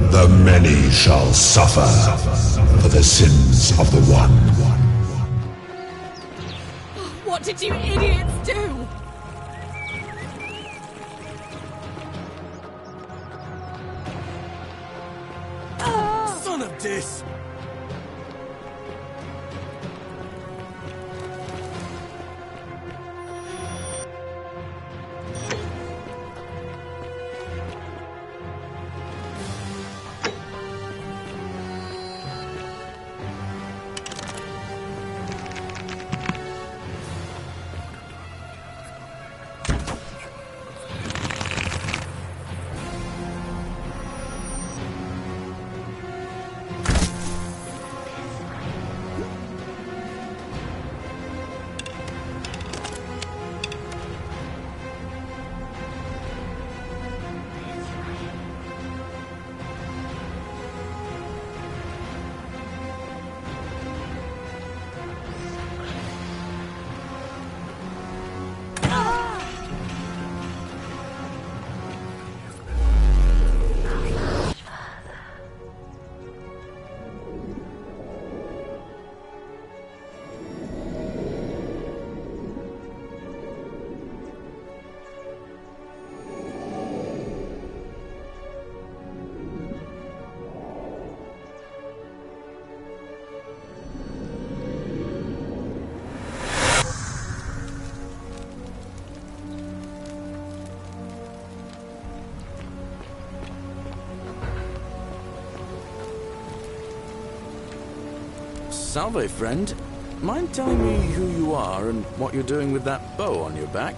The many shall suffer for the sins of the one. What did you idiots do? Son of this! Salve, friend. Mind telling me who you are and what you're doing with that bow on your back?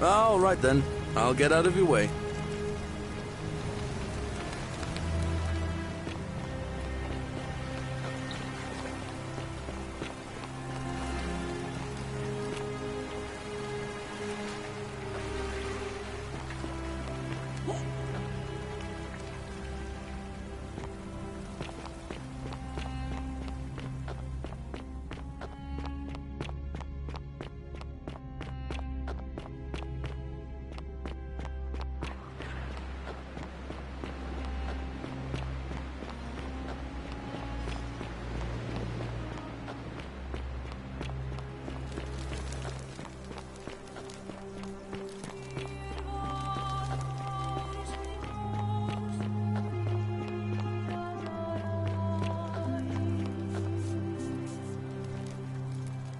All right then. I'll get out of your way.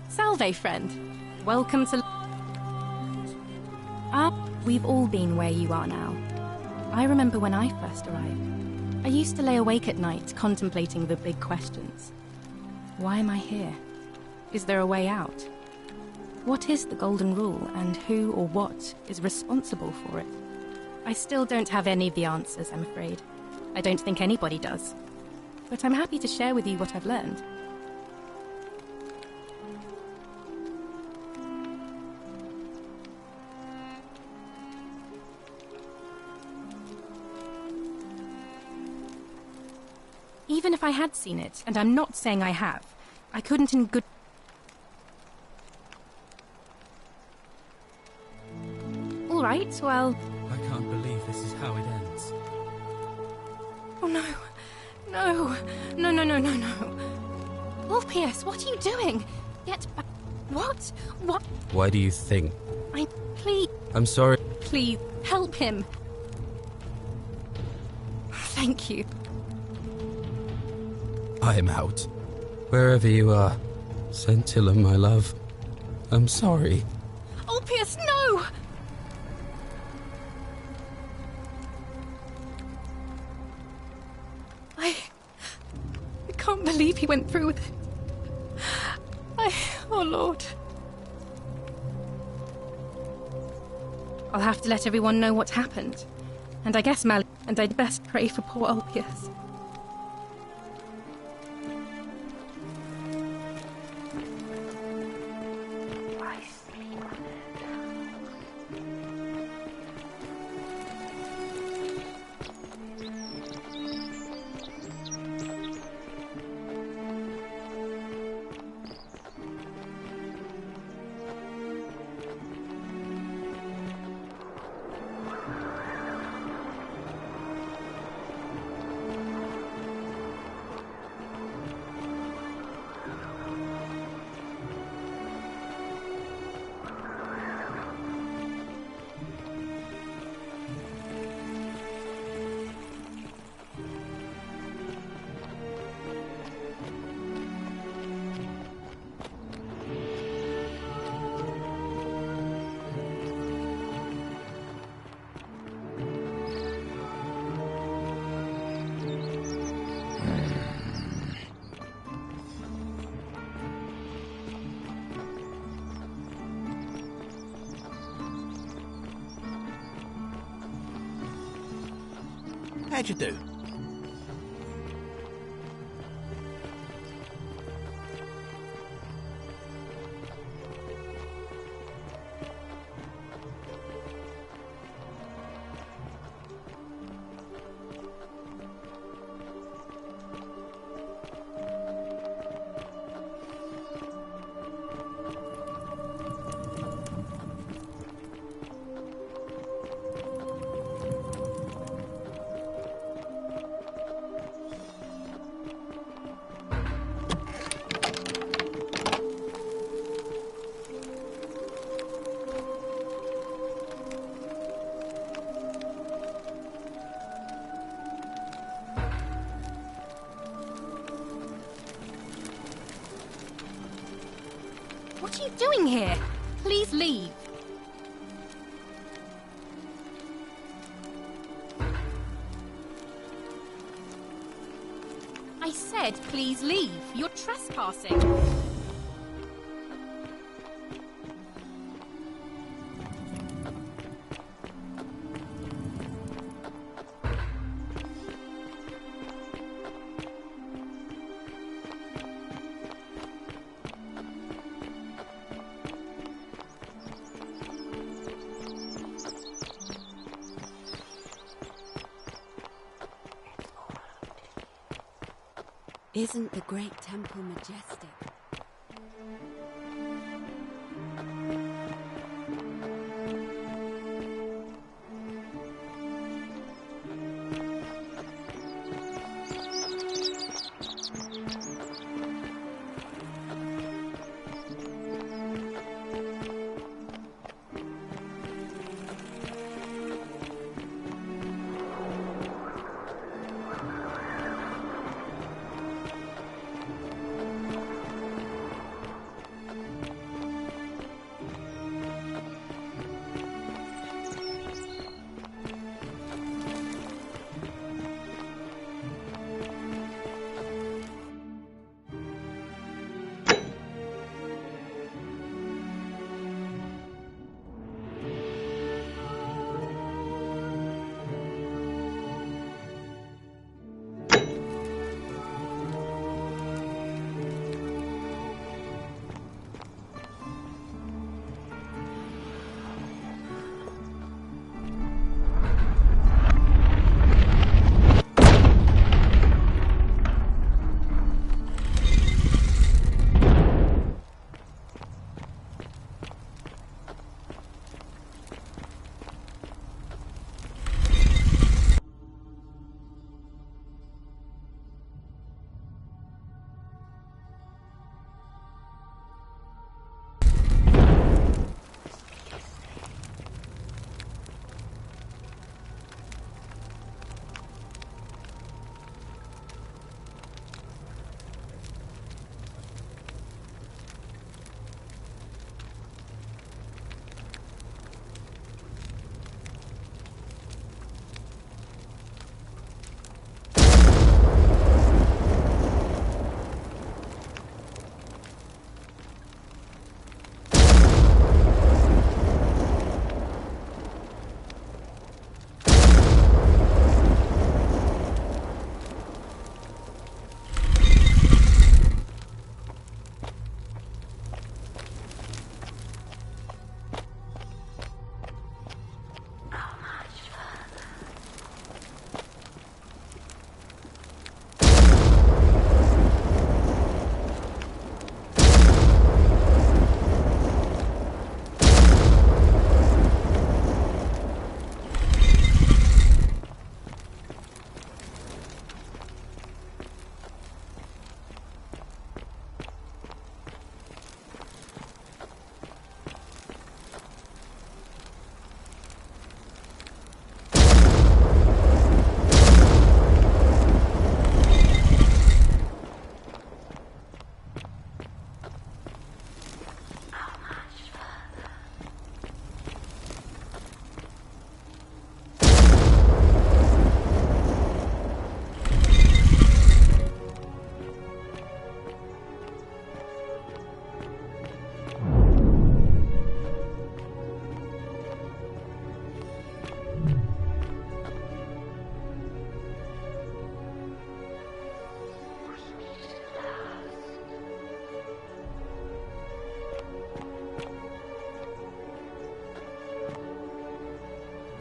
Salve, friend. Welcome to... we've all been where you are now. I remember when I first arrived. I used to lay awake at night contemplating the big questions. Why am I here? Is there a way out? What is the Golden Rule, and who or what is responsible for it? I still don't have any of the answers, I'm afraid. I don't think anybody does. But I'm happy to share with you what I've learned. Even if I had seen it, and I'm not saying I have, I couldn't in good... All right, well... I can't believe this is how it ends. Oh no. No. No, no, no, no, no. Ulpius, what are you doing? Get back. What? What? Why do you think? Please. I'm sorry. Please, help him. Thank you. I'm out. Wherever you are. Scintilla, my love. I'm sorry. Ulpius, no! I can't believe he went through with it. Oh Lord. I'll have to let everyone know what happened. And I guess and I'd best pray for poor Ulpius. How'd you do? What are you doing here? Please leave. I said please leave. You're trespassing. Isn't the great temple majestic?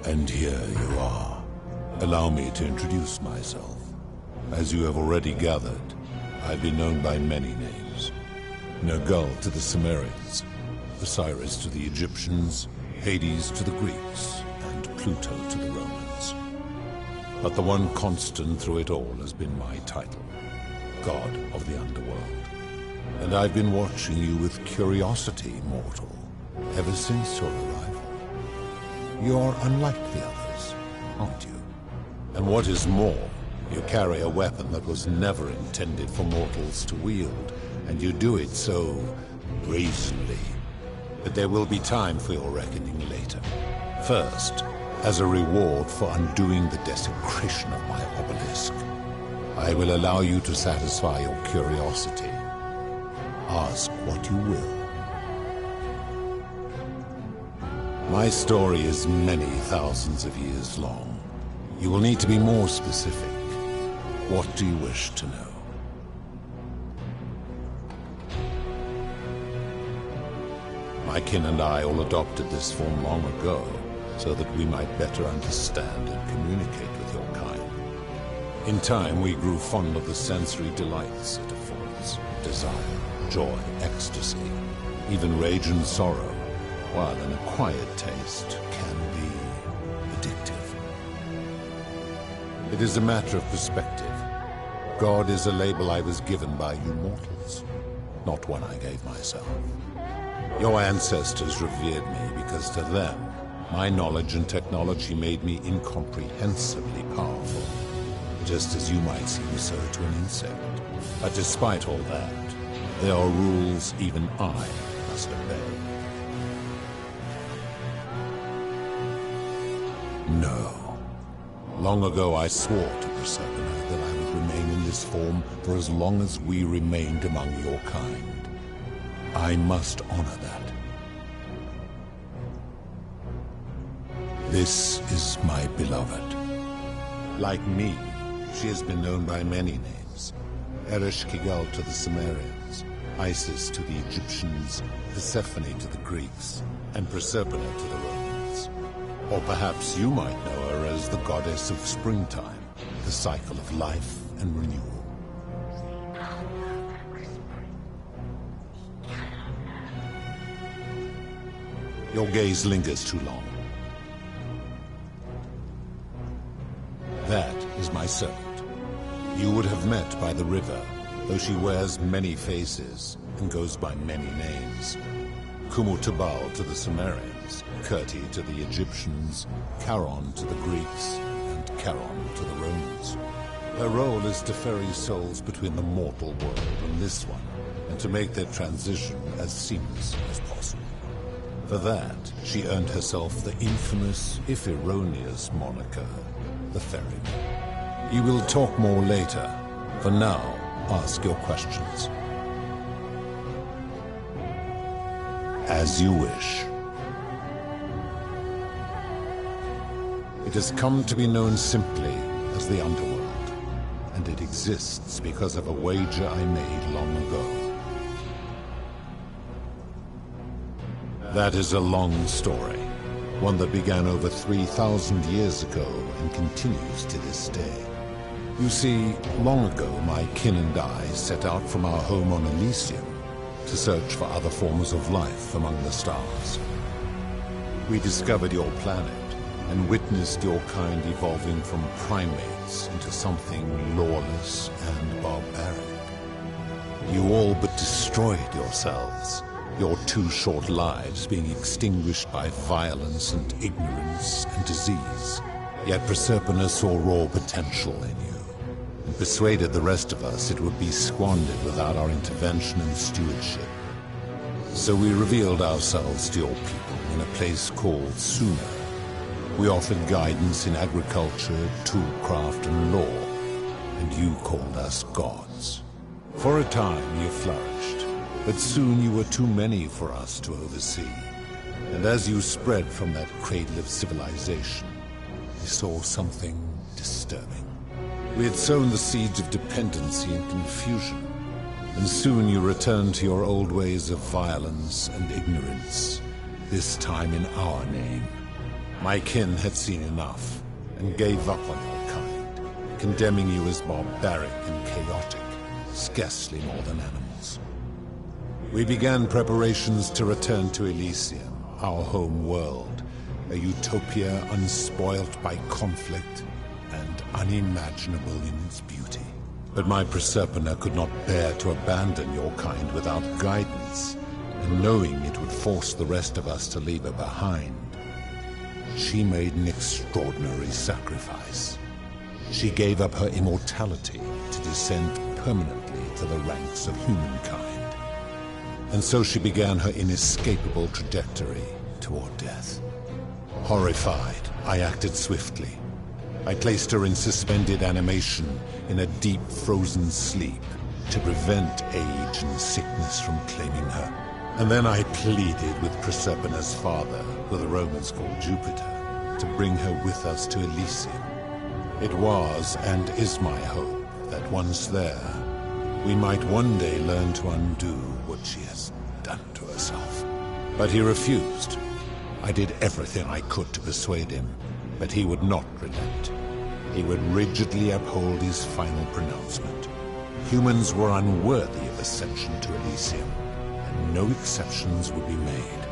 And here you are. Allow me to introduce myself. As you have already gathered, I've been known by many names. Nergal to the Sumerians, Osiris to the Egyptians, Hades to the Greeks, and Pluto to the Romans. But the one constant through it all has been my title, God of the Underworld. And I've been watching you with curiosity, mortal, ever since your arrival. You're unlike the others, aren't you? And what is more, you carry a weapon that was never intended for mortals to wield, and you do it so brazenly. But there will be time for your reckoning later. First, as a reward for undoing the desecration of my obelisk, I will allow you to satisfy your curiosity. Ask what you will. My story is many thousands of years long. You will need to be more specific. What do you wish to know? My kin and I all adopted this form long ago, so that we might better understand and communicate with your kind. In time, we grew fond of the sensory delights it affords. Desire, joy, ecstasy, even rage and sorrow, while an acquired taste can be addictive. It is a matter of perspective. God is a label I was given by you mortals, not one I gave myself. Your ancestors revered me because to them, my knowledge and technology made me incomprehensibly powerful, just as you might seem so to an insect. But despite all that, there are rules even I must obey. No. Long ago I swore to Proserpina that I would remain in this form for as long as we remained among your kind. I must honor that. This is my beloved. Like me, she has been known by many names. Ereshkigal to the Sumerians, Isis to the Egyptians, Persephone to the Greeks, and Proserpina to the Romans. Or perhaps you might know her as the goddess of springtime, the cycle of life and renewal. Your gaze lingers too long. That is my servant. You would have met by the river, though she wears many faces and goes by many names. Kumutabal to the Sumerians, Kirti to the Egyptians, Charon to the Greeks, and Charon to the Romans. Her role is to ferry souls between the mortal world and this one, and to make their transition as seamless as possible. For that, she earned herself the infamous, if erroneous, moniker, the Ferryman. You will talk more later. For now, ask your questions. As you wish. It has come to be known simply as the Underworld, and it exists because of a wager I made long ago. That is a long story, one that began over 3,000 years ago and continues to this day. You see, long ago my kin and I set out from our home on Elysium to search for other forms of life among the stars. We discovered your planet and witnessed your kind evolving from primates into something lawless and barbaric. You all but destroyed yourselves, your 2 short lives being extinguished by violence and ignorance and disease. Yet Proserpina saw raw potential in you, and persuaded the rest of us it would be squandered without our intervention and stewardship. So we revealed ourselves to your people in a place called Sumer. We offered guidance in agriculture, toolcraft, and law, and you called us gods. For a time you flourished, but soon you were too many for us to oversee. And as you spread from that cradle of civilization, we saw something disturbing. We had sown the seeds of dependency and confusion, and soon you returned to your old ways of violence and ignorance, this time in our name. My kin had seen enough, and gave up on your kind, condemning you as barbaric and chaotic, scarcely more than animals. We began preparations to return to Elysium, our home world, a utopia unspoilt by conflict and unimaginable in its beauty. But my Proserpina could not bear to abandon your kind without guidance, and knowing it would force the rest of us to leave her behind, she made an extraordinary sacrifice. She gave up her immortality to descend permanently to the ranks of humankind. And so she began her inescapable trajectory toward death. Horrified, I acted swiftly. I placed her in suspended animation in a deep frozen sleep to prevent age and sickness from claiming her. And then I pleaded with Proserpina's father, who the Romans called Jupiter, to bring her with us to Elysium. It was and is my hope that once there, we might one day learn to undo what she has done to herself. But he refused. I did everything I could to persuade him, but he would not relent. he would rigidly uphold his final pronouncement. Humans were unworthy of ascension to Elysium, and no exceptions would be made.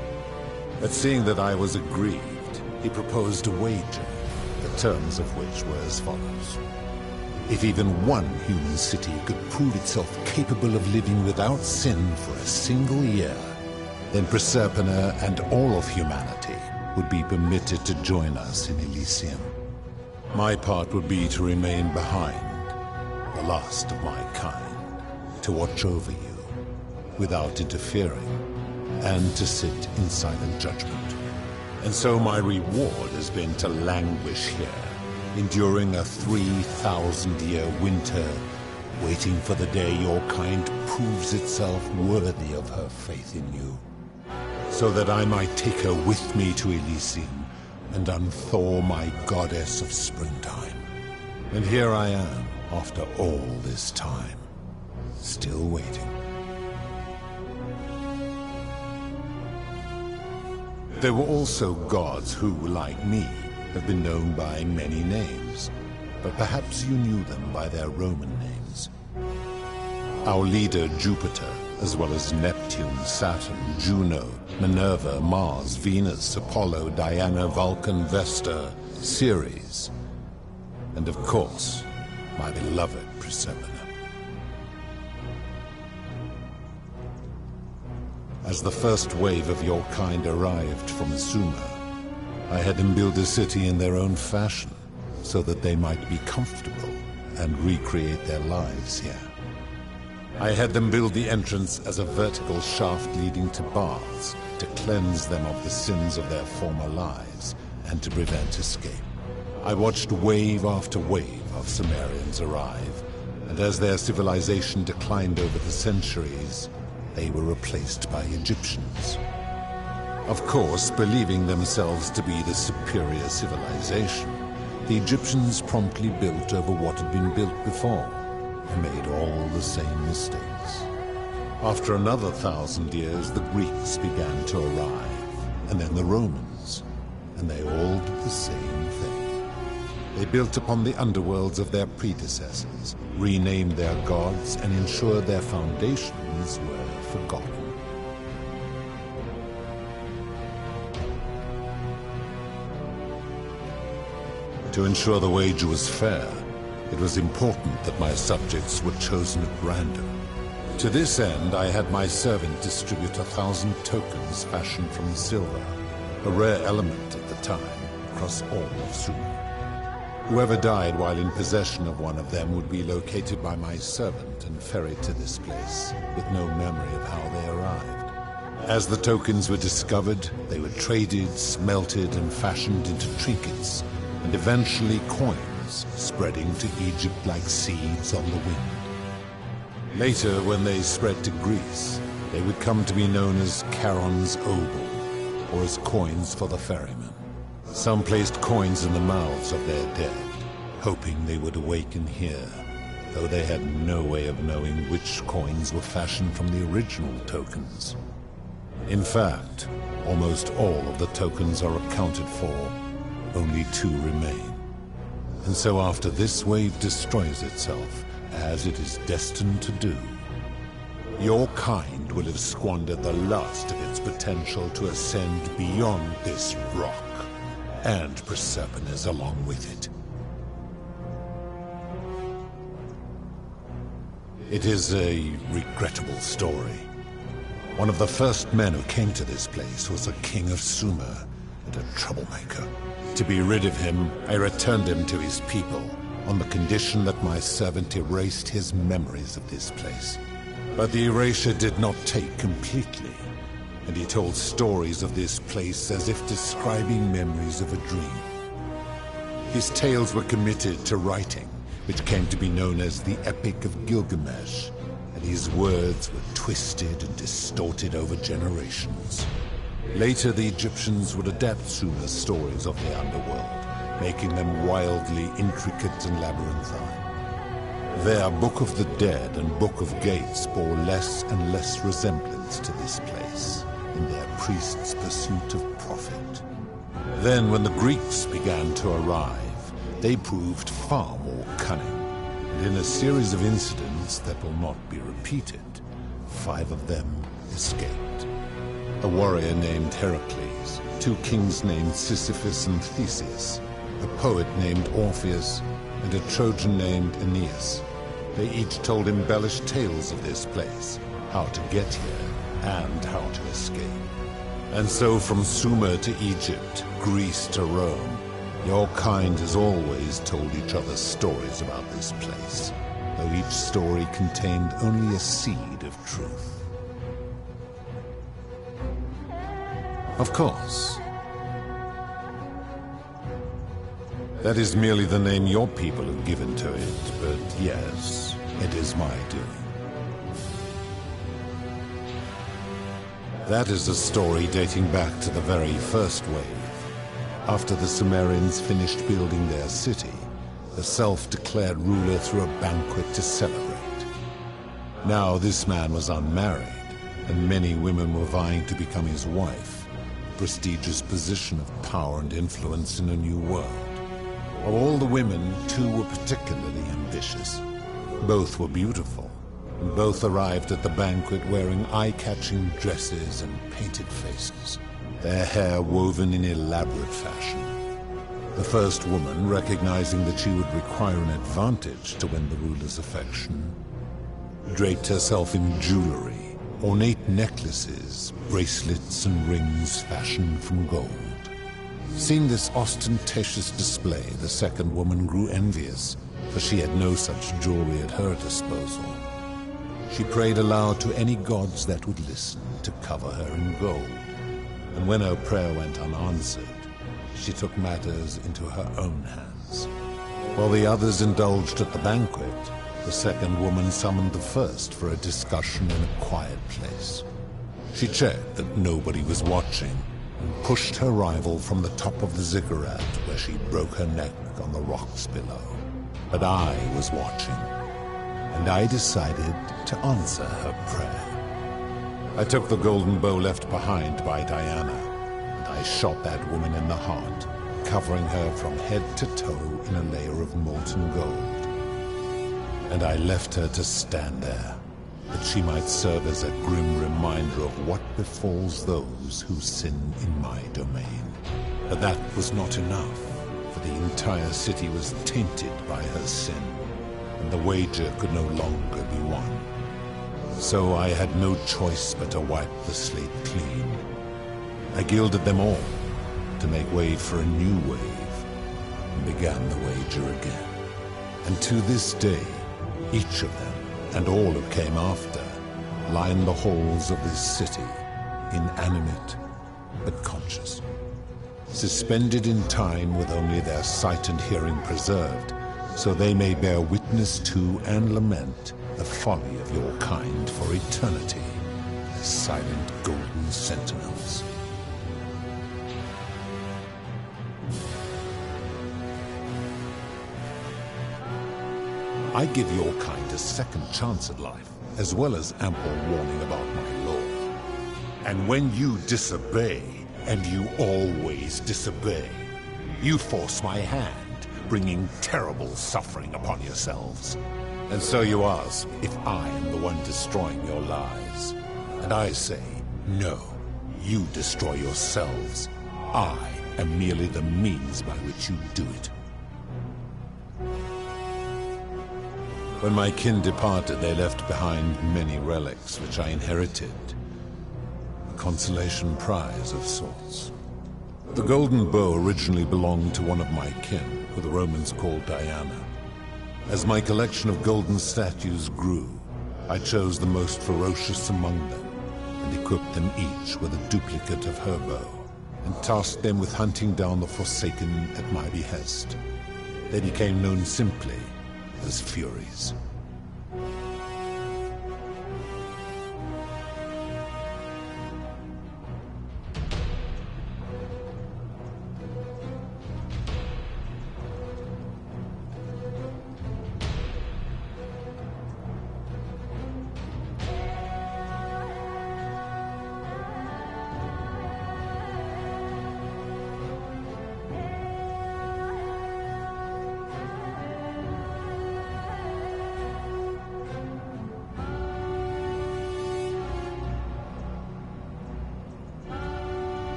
But seeing that I was aggrieved, he proposed a wager, the terms of which were as follows. If even one human city could prove itself capable of living without sin for a single year, then Proserpina and all of humanity would be permitted to join us in Elysium. My part would be to remain behind, the last of my kind, to watch over you, without interfering, and to sit in silent judgment. And so my reward has been to languish here, enduring a 3,000-year winter, waiting for the day your kind proves itself worthy of her faith in you, so that I might take her with me to Elysium and unthaw my goddess of springtime. And here I am, after all this time, still waiting. There were also gods who, like me, have been known by many names, but perhaps you knew them by their Roman names. Our leader, Jupiter, as well as Neptune, Saturn, Juno, Minerva, Mars, Venus, Apollo, Diana, Vulcan, Vesta, Ceres, and of course, my beloved Proserpina. As the first wave of your kind arrived from Sumer, I had them build a city in their own fashion, so that they might be comfortable and recreate their lives here. I had them build the entrance as a vertical shaft leading to baths, to cleanse them of the sins of their former lives, and to prevent escape. I watched wave after wave of Sumerians arrive, and as their civilization declined over the centuries, they were replaced by Egyptians. Of course, believing themselves to be the superior civilization, the Egyptians promptly built over what had been built before, and made all the same mistakes. After another 1,000 years, the Greeks began to arrive, and then the Romans, and they all did the same thing. They built upon the underworlds of their predecessors, renamed their gods, and ensured their foundations were forgotten. To ensure the wager was fair, it was important that my subjects were chosen at random. To this end, I had my servant distribute 1,000 tokens fashioned from silver, a rare element at the time, across all of Sumer. Whoever died while in possession of one of them would be located by my servant and ferried to this place, with no memory of how they arrived. As the tokens were discovered, they were traded, smelted, and fashioned into trinkets, and eventually coins, spreading to Egypt like seeds on the wind. Later, when they spread to Greece, they would come to be known as Charon's obol, or as coins for the ferrymen. Some placed coins in the mouths of their dead, hoping they would awaken here, though they had no way of knowing which coins were fashioned from the original tokens. In fact, almost all of the tokens are accounted for. Only 2 remain. And so after this wave destroys itself, as it is destined to do, your kind will have squandered the last of its potential to ascend beyond this rock, and Proserpina's along with it. It is a regrettable story. One of the first men who came to this place was a king of Sumer, and a troublemaker. To be rid of him, I returned him to his people, on the condition that my servant erased his memories of this place. But the erasure did not take completely, and he told stories of this place as if describing memories of a dream. His tales were committed to writing, which came to be known as the Epic of Gilgamesh, and his words were twisted and distorted over generations. Later, the Egyptians would adapt Sumer's stories of the underworld, making them wildly intricate and labyrinthine. Their Book of the Dead and Book of Gates bore less and less resemblance to this place in their priests' pursuit of profit. Then, when the Greeks began to arrive, they proved far more cunning. And in a series of incidents that will not be repeated, 5 of them escaped. A warrior named Heracles, 2 kings named Sisyphus and Theseus, a poet named Orpheus, and a Trojan named Aeneas. They each told embellished tales of this place, how to get here, and how to escape. And so from Sumer to Egypt, Greece to Rome, your kind has always told each other stories about this place, though each story contained only a seed of truth. Of course, that is merely the name your people have given to it, but yes, it is my doing. That is a story dating back to the very first wave. After the Sumerians finished building their city, the self-declared ruler threw a banquet to celebrate. Now this man was unmarried, and many women were vying to become his wife, a prestigious position of power and influence in a new world. Of all the women, 2 were particularly ambitious. Both were beautiful, and both arrived at the banquet wearing eye-catching dresses and painted faces, their hair woven in elaborate fashion. The first woman, recognizing that she would require an advantage to win the ruler's affection, draped herself in jewelry, ornate necklaces, bracelets, and rings fashioned from gold. Seeing this ostentatious display, the second woman grew envious, for she had no such jewelry at her disposal. She prayed aloud to any gods that would listen to cover her in gold. And when her prayer went unanswered, she took matters into her own hands. While the others indulged at the banquet, the second woman summoned the first for a discussion in a quiet place. She checked that nobody was watching, and pushed her rival from the top of the ziggurat, where she broke her neck on the rocks below. But I was watching, and I decided to answer her prayer. I took the golden bow left behind by Diana, and I shot that woman in the heart, covering her from head to toe in a layer of molten gold. And I left her to stand there, that she might serve as a grim reminder of what befalls those who sin in my domain. But that was not enough, for the entire city was tainted by her sin, and the wager could no longer be won. So I had no choice but to wipe the slate clean. I gilded them all, to make way for a new wave, and began the wager again. And to this day, each of them, and all who came after, line the halls of this city, inanimate but conscious, suspended in time with only their sight and hearing preserved, so they may bear witness to and lament the folly of your kind for eternity, as silent golden sentinels. I give your kind a second chance at life, as well as ample warning about my law. And when you disobey, and you always disobey, you force my hand, bringing terrible suffering upon yourselves. And so you ask if I am the one destroying your lives. And I say, no, you destroy yourselves. I am merely the means by which you do it. When my kin departed, they left behind many relics which I inherited. A consolation prize of sorts. The golden bow originally belonged to one of my kin, who the Romans called Diana. As my collection of golden statues grew, I chose the most ferocious among them, and equipped them each with a duplicate of her bow, and tasked them with hunting down the Forsaken at my behest. They became known simply as Furies.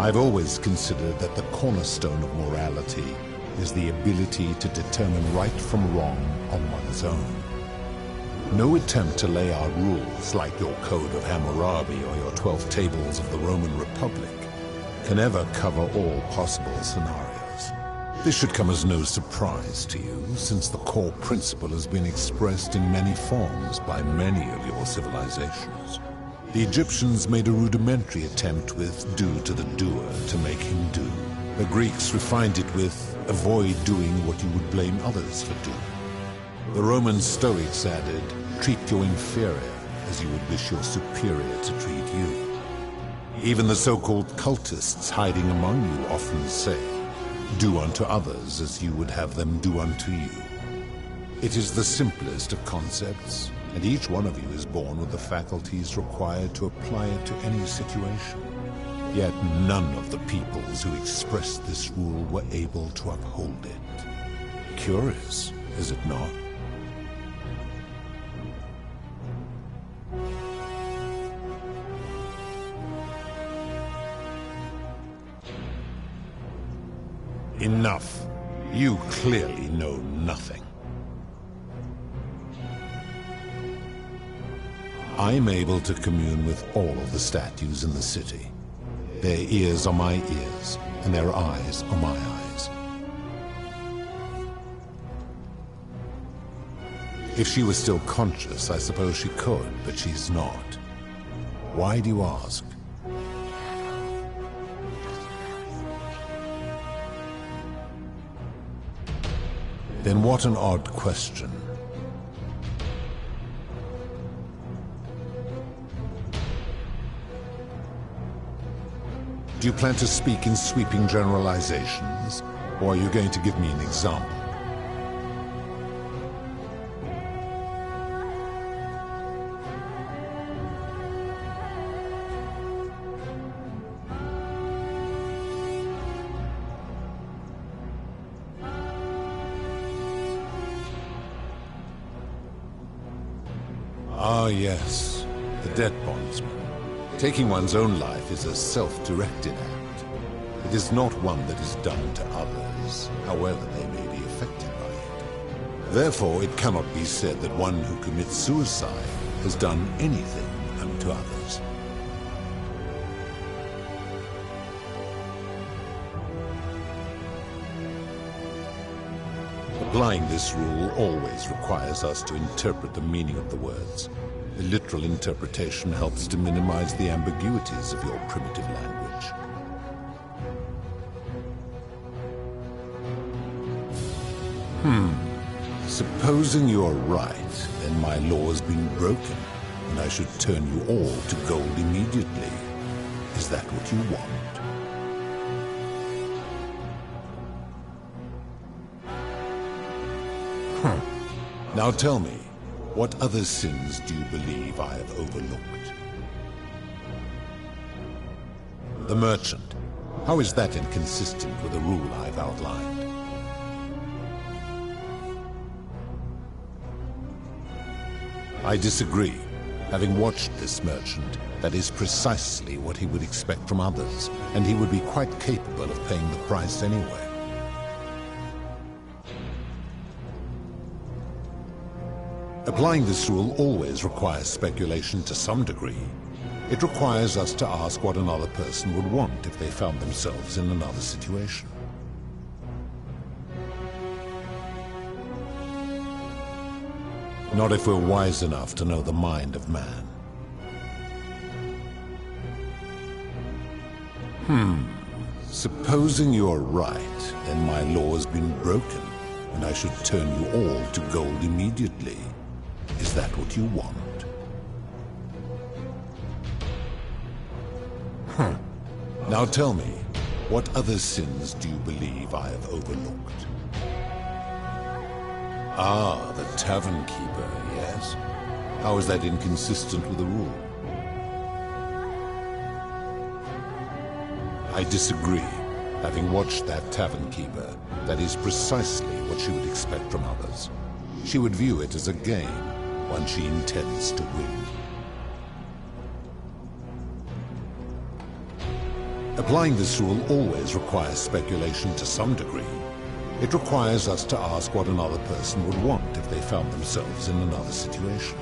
I've always considered that the cornerstone of morality is the ability to determine right from wrong on one's own. No attempt to lay out rules like your Code of Hammurabi or your 12 Tables of the Roman Republic can ever cover all possible scenarios. This should come as no surprise to you, since the core principle has been expressed in many forms by many of your civilizations. The Egyptians made a rudimentary attempt with "do to the doer" to make him do. The Greeks refined it with "avoid doing what you would blame others for doing." The Roman Stoics added, "treat your inferior as you would wish your superior to treat you." Even the so-called cultists hiding among you often say, "Do unto others as you would have them do unto you." It is the simplest of concepts, and each one of you is born with the faculties required to apply it to any situation. Yet none of the peoples who expressed this rule were able to uphold it. Curious, is it not? Enough. You clearly know nothing. I'm able to commune with all of the statues in the city. Their ears are my ears, and their eyes are my eyes. If she was still conscious, I suppose she could, but she's not. Why do you ask? Then what an odd question. Do you plan to speak in sweeping generalizations, or are you going to give me an example? Ah, yes, the debt bondsman. Taking one's own life is a self-directed act. It is not one that is done to others, however they may be affected by it. Therefore, it cannot be said that one who commits suicide has done anything unto others. Applying this rule always requires us to interpret the meaning of the words. The literal interpretation helps to minimize the ambiguities of your primitive language. Supposing you're right, then my law has been broken, and I should turn you all to gold immediately. Is that what you want? Now tell me, what other sins do you believe I have overlooked? The merchant. How is that inconsistent with the rule I've outlined? I disagree. Having watched this merchant, that is precisely what he would expect from others, and he would be quite capable of paying the price anyway. Applying this rule always requires speculation to some degree. It requires us to ask what another person would want if they found themselves in another situation. Not if we're wise enough to know the mind of man. Supposing you're right, then my law has been broken, and I should turn you all to gold immediately. Is that what you want? Now tell me, what other sins do you believe I have overlooked? Ah, the tavern keeper, yes? How is that inconsistent with the rule? I disagree. Having watched that tavern keeper, that is precisely what she would expect from others. She would view it as a game, one she intends to win. Applying this rule always requires speculation to some degree. It requires us to ask what another person would want if they found themselves in another situation.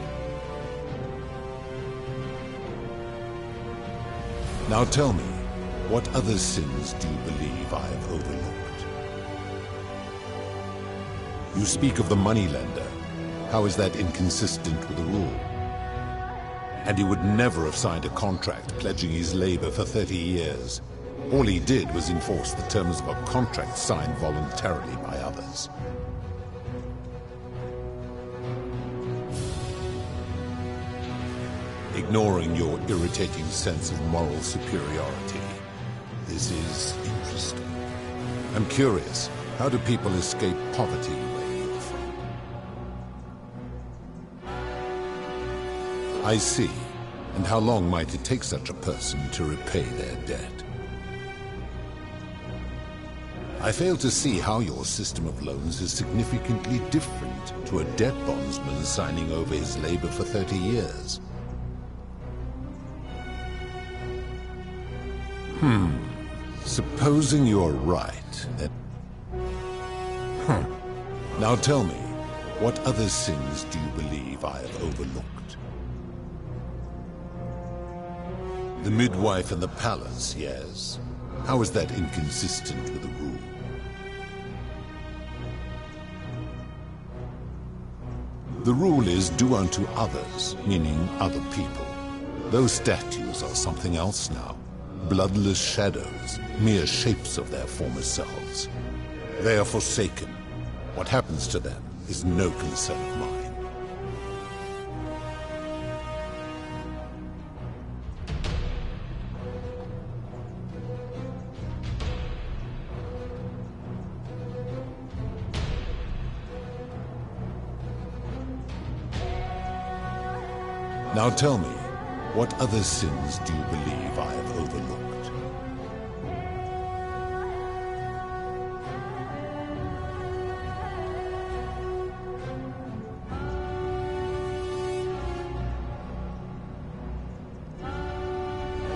Now tell me, what other sins do you believe I have overlooked? You speak of the moneylender. How is that inconsistent with the rule? And he would never have signed a contract pledging his labor for 30 years. All he did was enforce the terms of a contract signed voluntarily by others. Ignoring your irritating sense of moral superiority. This is interesting. I'm curious, how do people escape poverty where you're from? I see. And how long might it take such a person to repay their debt? I fail to see how your system of loans is significantly different to a debt bondsman signing over his labor for 30 years. Supposing you're right, then... Now tell me, what other sins do you believe I have overlooked? The midwife and the palace, yes. How is that inconsistent with the rule? The rule is do unto others, meaning other people. Those statues are something else now. Bloodless shadows, mere shapes of their former selves. They are forsaken. What happens to them is no concern of mine. Now tell me, what other sins do you believe I have overlooked?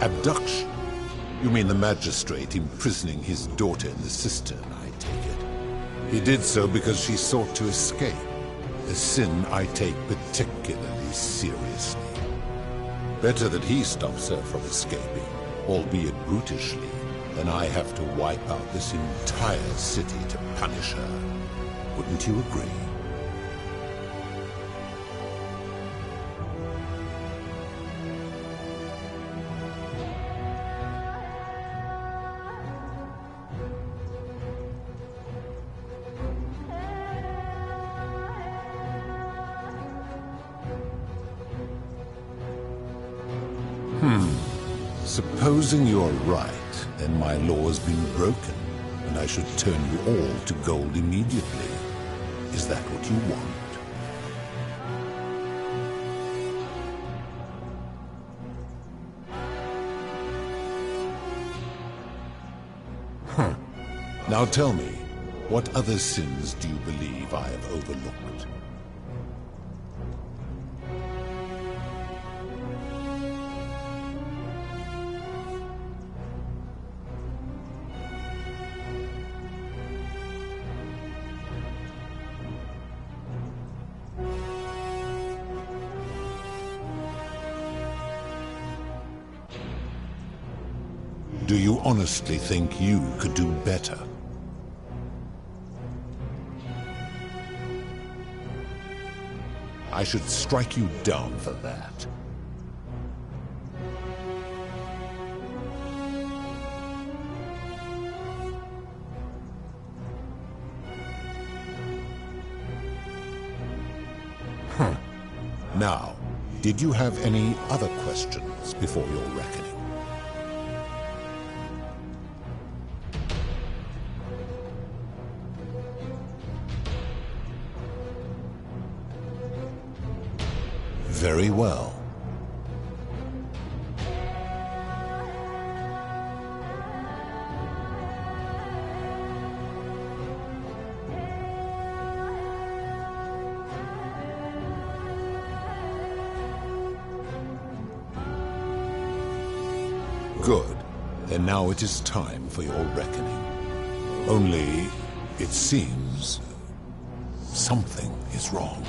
Abduction? You mean the magistrate imprisoning his daughter in the cistern, I take it. He did so because she sought to escape, a sin I take particularly seriously. Better that he stops her from escaping, albeit brutishly, than I have to wipe out this entire city to punish her. Wouldn't you agree? Supposing you're right, then my law has been broken, and I should turn you all to gold immediately. Is that what you want? Now tell me, what other sins do you believe I have overlooked? Do you honestly think you could do better? I should strike you down for that. Now, did you have any other questions before your reckoning? Very well. Good. Then now it is time for your reckoning. Only, it seems, something is wrong.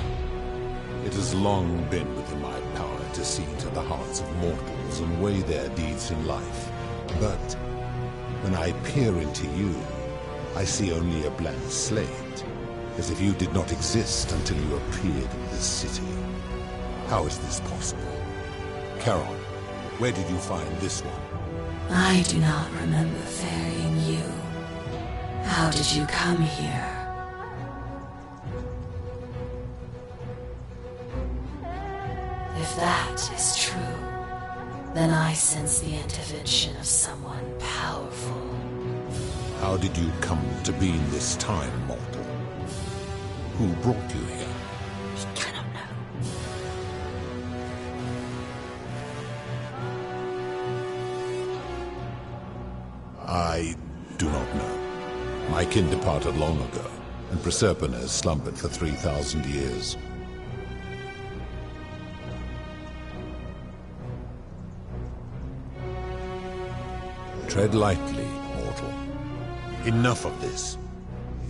It has long been within my power to see into the hearts of mortals and weigh their deeds in life. But when I peer into you, I see only a blank slate, as if you did not exist until you appeared in this city. How is this possible? Charon, where did you find this one? I do not remember ferrying you. How did you come here? If that is true, then I sense the intervention of someone powerful. How did you come to be in this time, mortal? Who brought you here? I cannot know. I do not know. My kin departed long ago, and Proserpine has slumbered for 3,000 years. Tread lightly, mortal. Enough of this.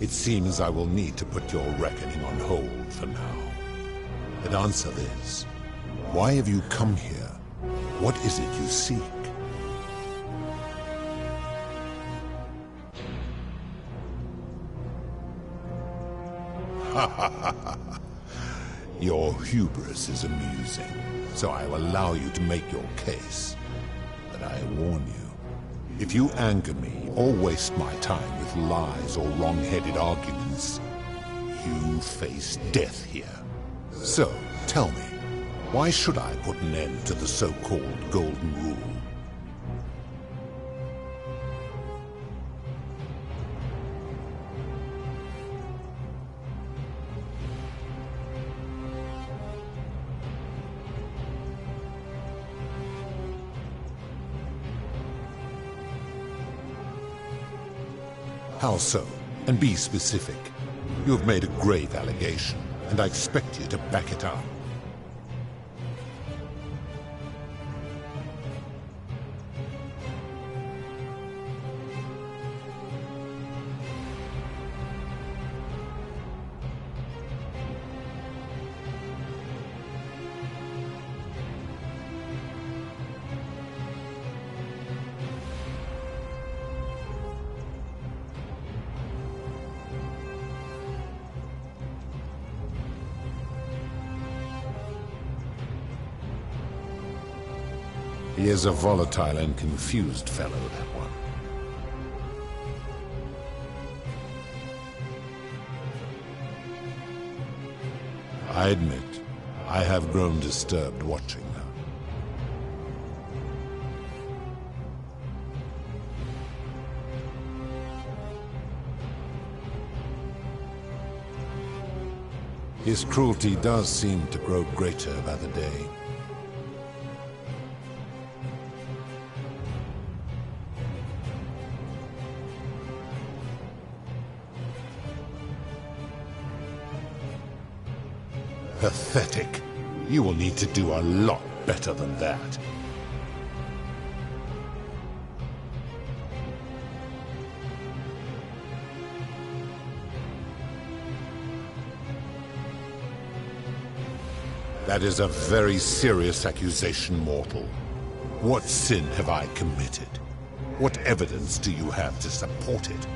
It seems I will need to put your reckoning on hold for now. But answer this. Why have you come here? What is it you seek? Your hubris is amusing, so I will allow you to make your case. But I warn you, if you anger me or waste my time with lies or wrong-headed arguments, you face death here. So, tell me, why should I put an end to the so-called Golden Rule? How so? And be specific. You have made a grave allegation, and I expect you to back it up. He is a volatile and confused fellow, that one. I admit, I have grown disturbed watching her. His cruelty does seem to grow greater by the day. Pathetic. You will need to do a lot better than that. That is a very serious accusation, mortal. What sin have I committed? What evidence do you have to support it?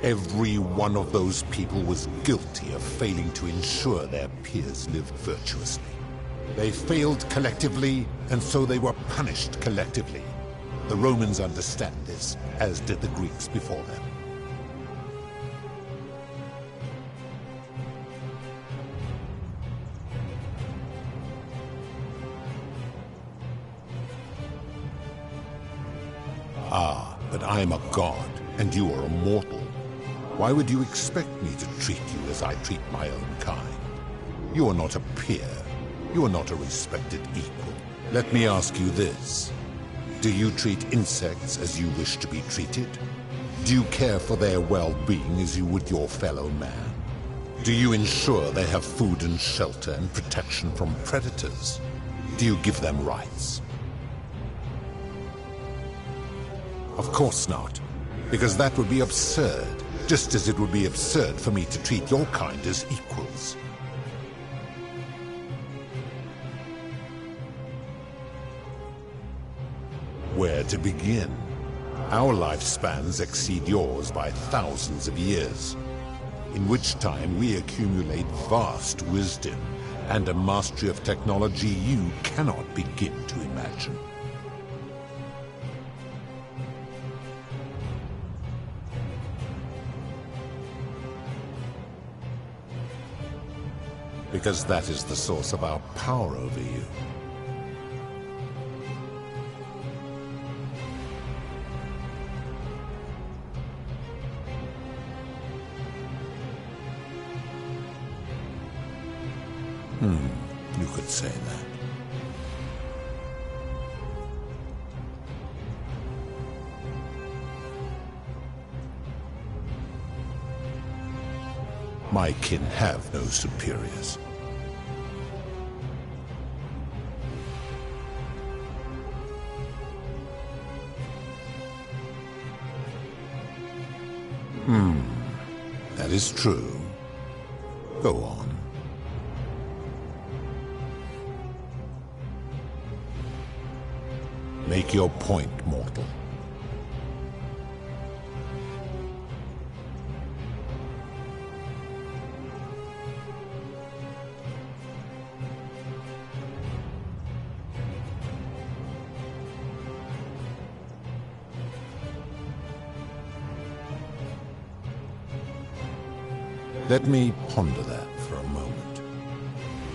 Every one of those people was guilty of failing to ensure their peers lived virtuously. They failed collectively, and so they were punished collectively. The Romans understand this, as did the Greeks before them. Ah, but I'm a god, and you are a mortal. Why would you expect me to treat you as I treat my own kind? You are not a peer. You are not a respected equal. Let me ask you this. Do you treat insects as you wish to be treated? Do you care for their well-being as you would your fellow man? Do you ensure they have food and shelter and protection from predators? Do you give them rights? Of course not, because that would be absurd, just as it would be absurd for me to treat your kind as equals. Where to begin? Our lifespans exceed yours by thousands of years, in which time we accumulate vast wisdom and a mastery of technology you cannot begin to imagine. Because that is the source of our power over you. You could say that. My kin have no superiors. That is true. Go on. Make your point, mortal. Let me ponder that for a moment.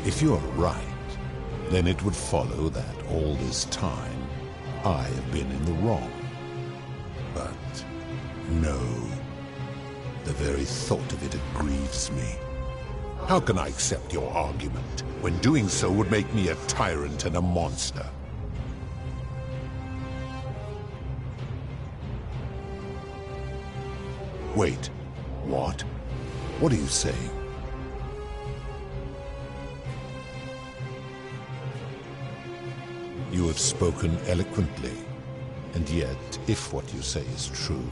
If you are right, then it would follow that all this time I have been in the wrong. But no, the very thought of it grieves me. How can I accept your argument when doing so would make me a tyrant and a monster? Wait, what? What are you saying? You have spoken eloquently, and yet, if what you say is true,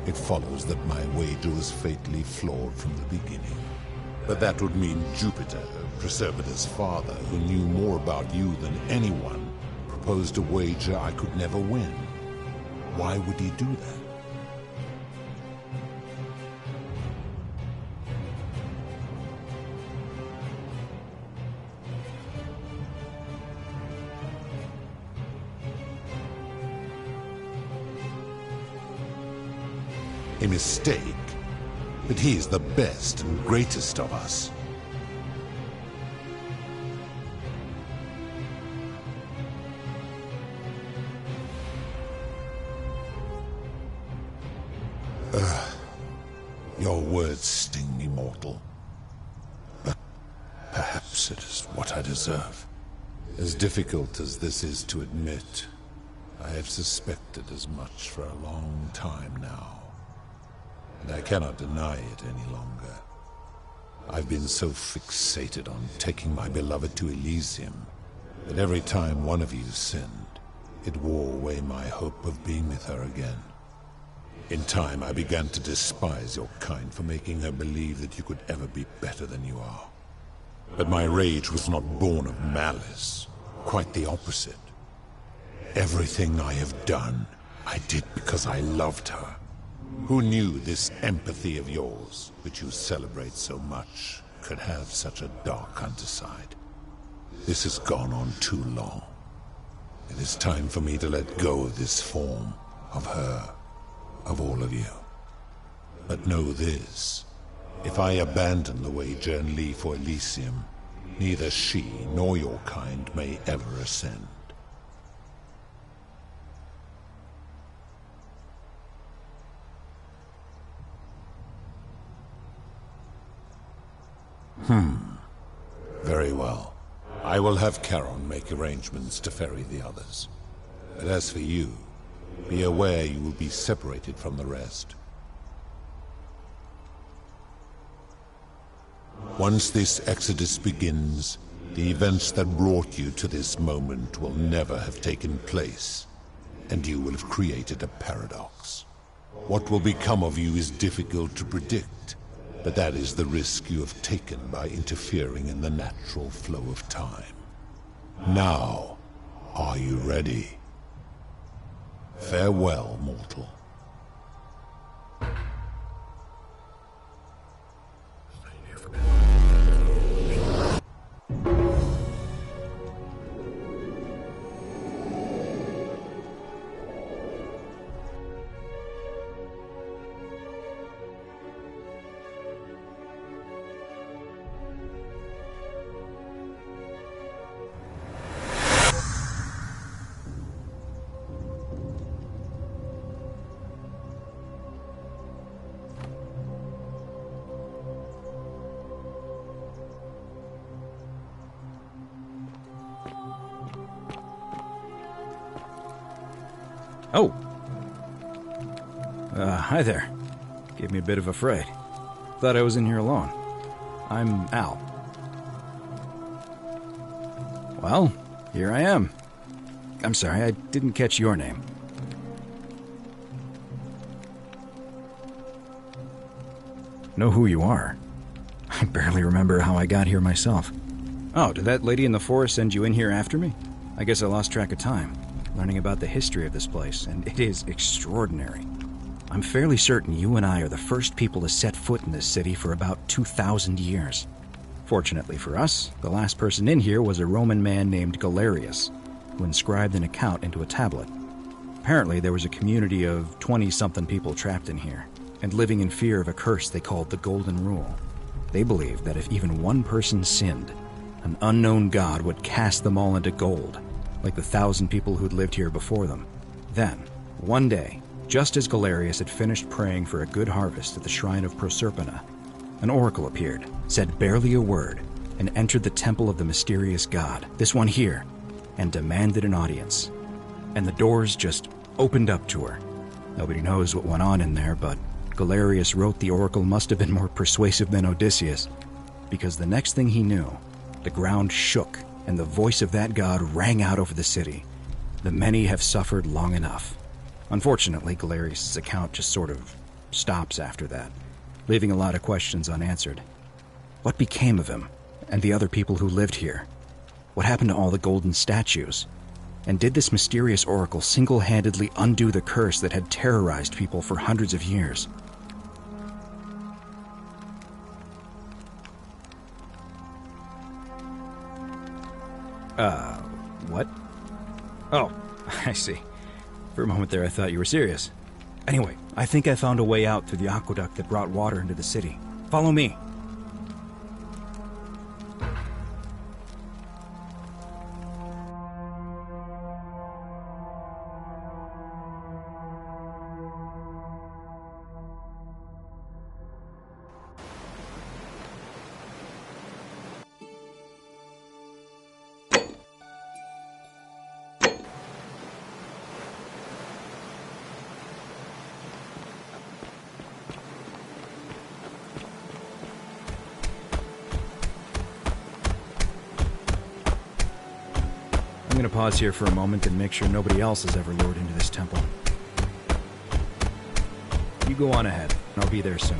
it follows that my wager was fatally flawed from the beginning. But that would mean Jupiter, Proserpina's father, who knew more about you than anyone, proposed a wager I could never win. Why would he do that? A mistake, but he is the best and greatest of us. Your words sting me, mortal. But perhaps it is what I deserve. As difficult as this is to admit, I have suspected as much for a long time now. And I cannot deny it any longer. I've been so fixated on taking my beloved to Elysium that every time one of you sinned, it wore away my hope of being with her again. In time, I began to despise your kind for making her believe that you could ever be better than you are. But my rage was not born of malice, quite the opposite. Everything I have done, I did because I loved her. Who knew this empathy of yours, which you celebrate so much, could have such a dark underside? This has gone on too long. It is time for me to let go of this form, of her, of all of you. But know this, if I abandon the wager and leave for Elysium, neither she nor your kind may ever ascend. Very well. I will have Charon make arrangements to ferry the others. But as for you, be aware you will be separated from the rest. Once this exodus begins, the events that brought you to this moment will never have taken place, and you will have created a paradox. What will become of you is difficult to predict, but that is the risk you have taken by interfering in the natural flow of time. Now, are you ready? Farewell, mortal. Oh. Hi there. Gave me a bit of a fright. Thought I was in here alone. I'm Al. Well, here I am. I'm sorry, I didn't catch your name. Know who you are? I barely remember how I got here myself. Oh, did that lady in the forest send you in here after me? I guess I lost track of time, learning about the history of this place, and it is extraordinary. I'm fairly certain you and I are the first people to set foot in this city for about 2,000 years. Fortunately for us, the last person in here was a Roman man named Galerius, who inscribed an account into a tablet. Apparently there was a community of 20-something people trapped in here, and living in fear of a curse they called the Golden Rule. They believed that if even one person sinned, an unknown god would cast them all into gold, like the 1,000 people who'd lived here before them. Then, one day, just as Galerius had finished praying for a good harvest at the shrine of Proserpina, an oracle appeared, said barely a word, and entered the temple of the mysterious god, this one here, and demanded an audience. And the doors just opened up to her. Nobody knows what went on in there, but Galerius wrote the oracle must have been more persuasive than Odysseus, because the next thing he knew, the ground shook, and the voice of that god rang out over the city. The many have suffered long enough. Unfortunately, Galerius' account just sort of stops after that, leaving a lot of questions unanswered. What became of him, and the other people who lived here? What happened to all the golden statues? And did this mysterious oracle single-handedly undo the curse that had terrorized people for hundreds of years? What? Oh, I see. For a moment there I thought you were serious. Anyway, I think I found a way out through the aqueduct that brought water into the city. Follow me. I'm gonna pause here for a moment and make sure nobody else has ever lured into this temple. You go on ahead, and I'll be there soon.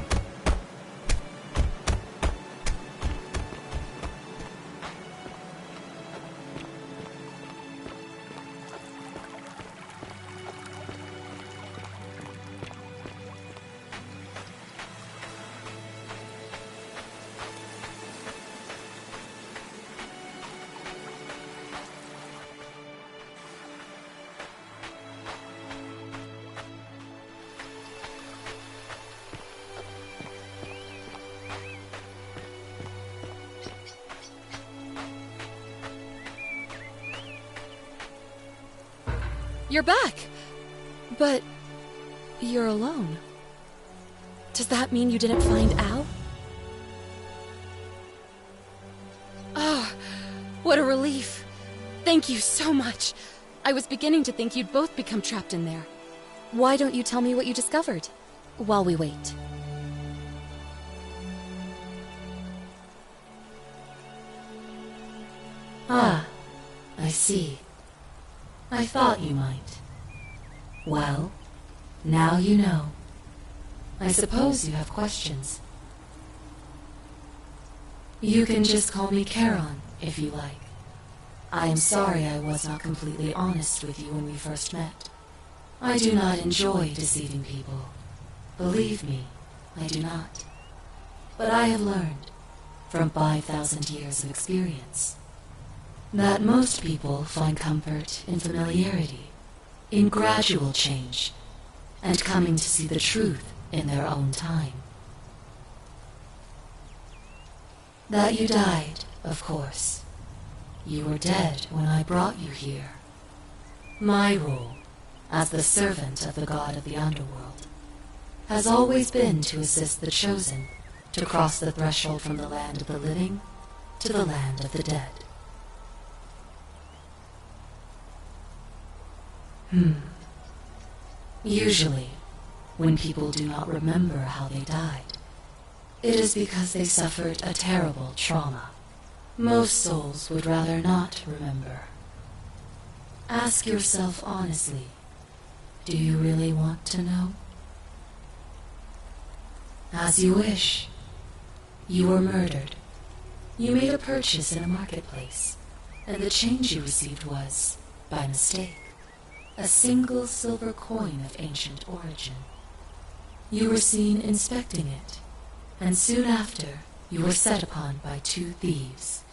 You're back! But you're alone. Does that mean you didn't find Al? Oh, what a relief. Thank you so much. I was beginning to think you'd both become trapped in there. Why don't you tell me what you discovered, while we wait? Ah, I see. I thought you might. Well, now you know. I suppose you have questions. You can just call me Charon, if you like. I am sorry I was not completely honest with you when we first met. I do not enjoy deceiving people. Believe me, I do not. But I have learned, from 5,000 years of experience, that most people find comfort in familiarity, in gradual change, and coming to see the truth in their own time. That you died, of course. You were dead when I brought you here. My role, as the servant of the god of the underworld, has always been to assist the chosen to cross the threshold from the land of the living to the land of the dead. Usually, when people do not remember how they died, it is because they suffered a terrible trauma. Most souls would rather not remember. Ask yourself honestly, do you really want to know? As you wish. You were murdered. You made a purchase in a marketplace, and the change you received was, by mistake, a single silver coin of ancient origin. You were seen inspecting it, and soon after, you were set upon by 2 thieves.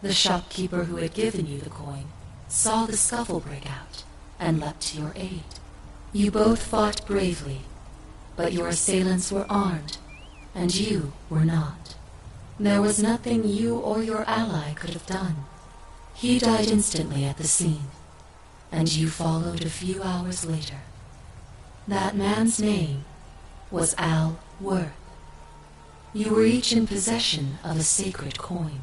The shopkeeper who had given you the coin saw the scuffle break out and leapt to your aid. You both fought bravely, but your assailants were armed, and you were not. There was nothing you or your ally could have done. He died instantly at the scene, and you followed a few hours later. That man's name was Al Worth. You were each in possession of a sacred coin,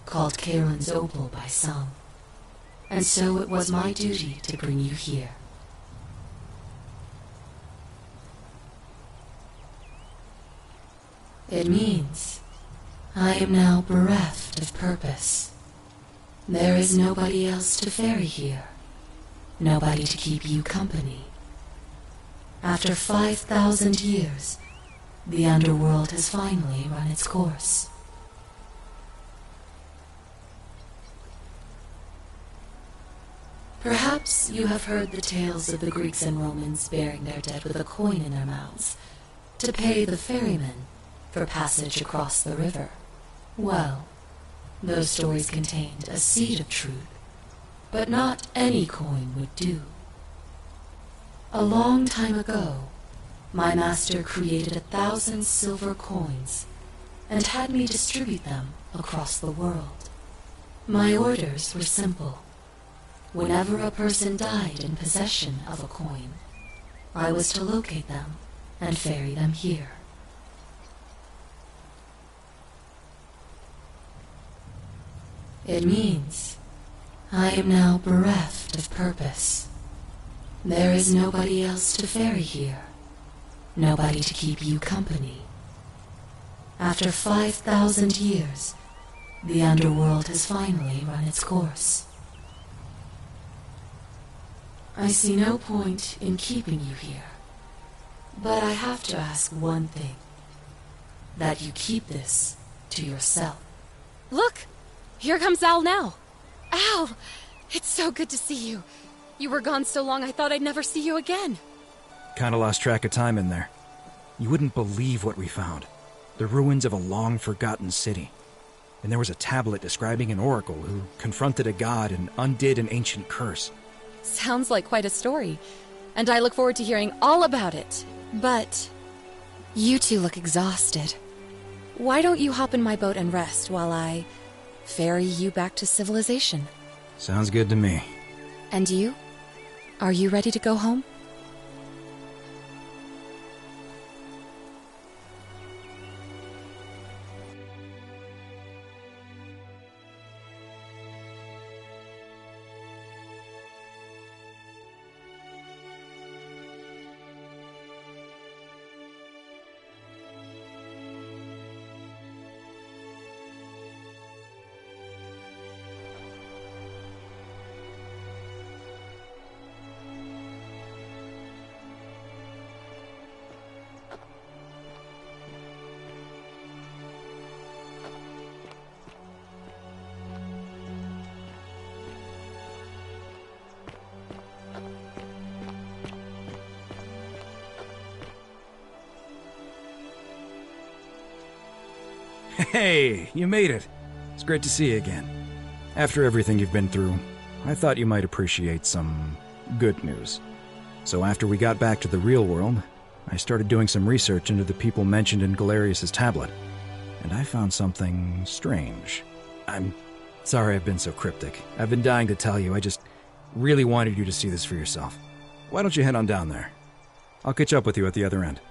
called Charon's Opal by some, and so it was my duty to bring you here. It means I am now bereft of purpose. There is nobody else to ferry here, nobody to keep you company. After 5,000 years, the underworld has finally run its course. Perhaps you have heard the tales of the Greeks and Romans burying their dead with a coin in their mouths to pay the ferrymen for passage across the river. Well, those stories contained a seed of truth, but not any coin would do. A long time ago, my master created 1,000 silver coins and had me distribute them across the world. My orders were simple. Whenever a person died in possession of a coin, I was to locate them and ferry them here. It means I am now bereft of purpose. There is nobody else to ferry here, nobody to keep you company. After 5,000 years, the underworld has finally run its course. I see no point in keeping you here, but I have to ask one thing. That you keep this to yourself. Look! Here comes Al now. Al! It's so good to see you. You were gone so long I thought I'd never see you again. Kinda lost track of time in there. You wouldn't believe what we found. The ruins of a long-forgotten city. And there was a tablet describing an oracle who confronted a god and undid an ancient curse. Sounds like quite a story, and I look forward to hearing all about it. But you two look exhausted. Why don't you hop in my boat and rest while I ferry you back to civilization? Sounds good to me. And you? Are you ready to go home? Hey, you made it. It's great to see you again. After everything you've been through, I thought you might appreciate some good news. So after we got back to the real world, I started doing some research into the people mentioned in Galerius's tablet, and I found something strange. I'm sorry I've been so cryptic. I've been dying to tell you. I just really wanted you to see this for yourself. Why don't you head on down there? I'll catch up with you at the other end.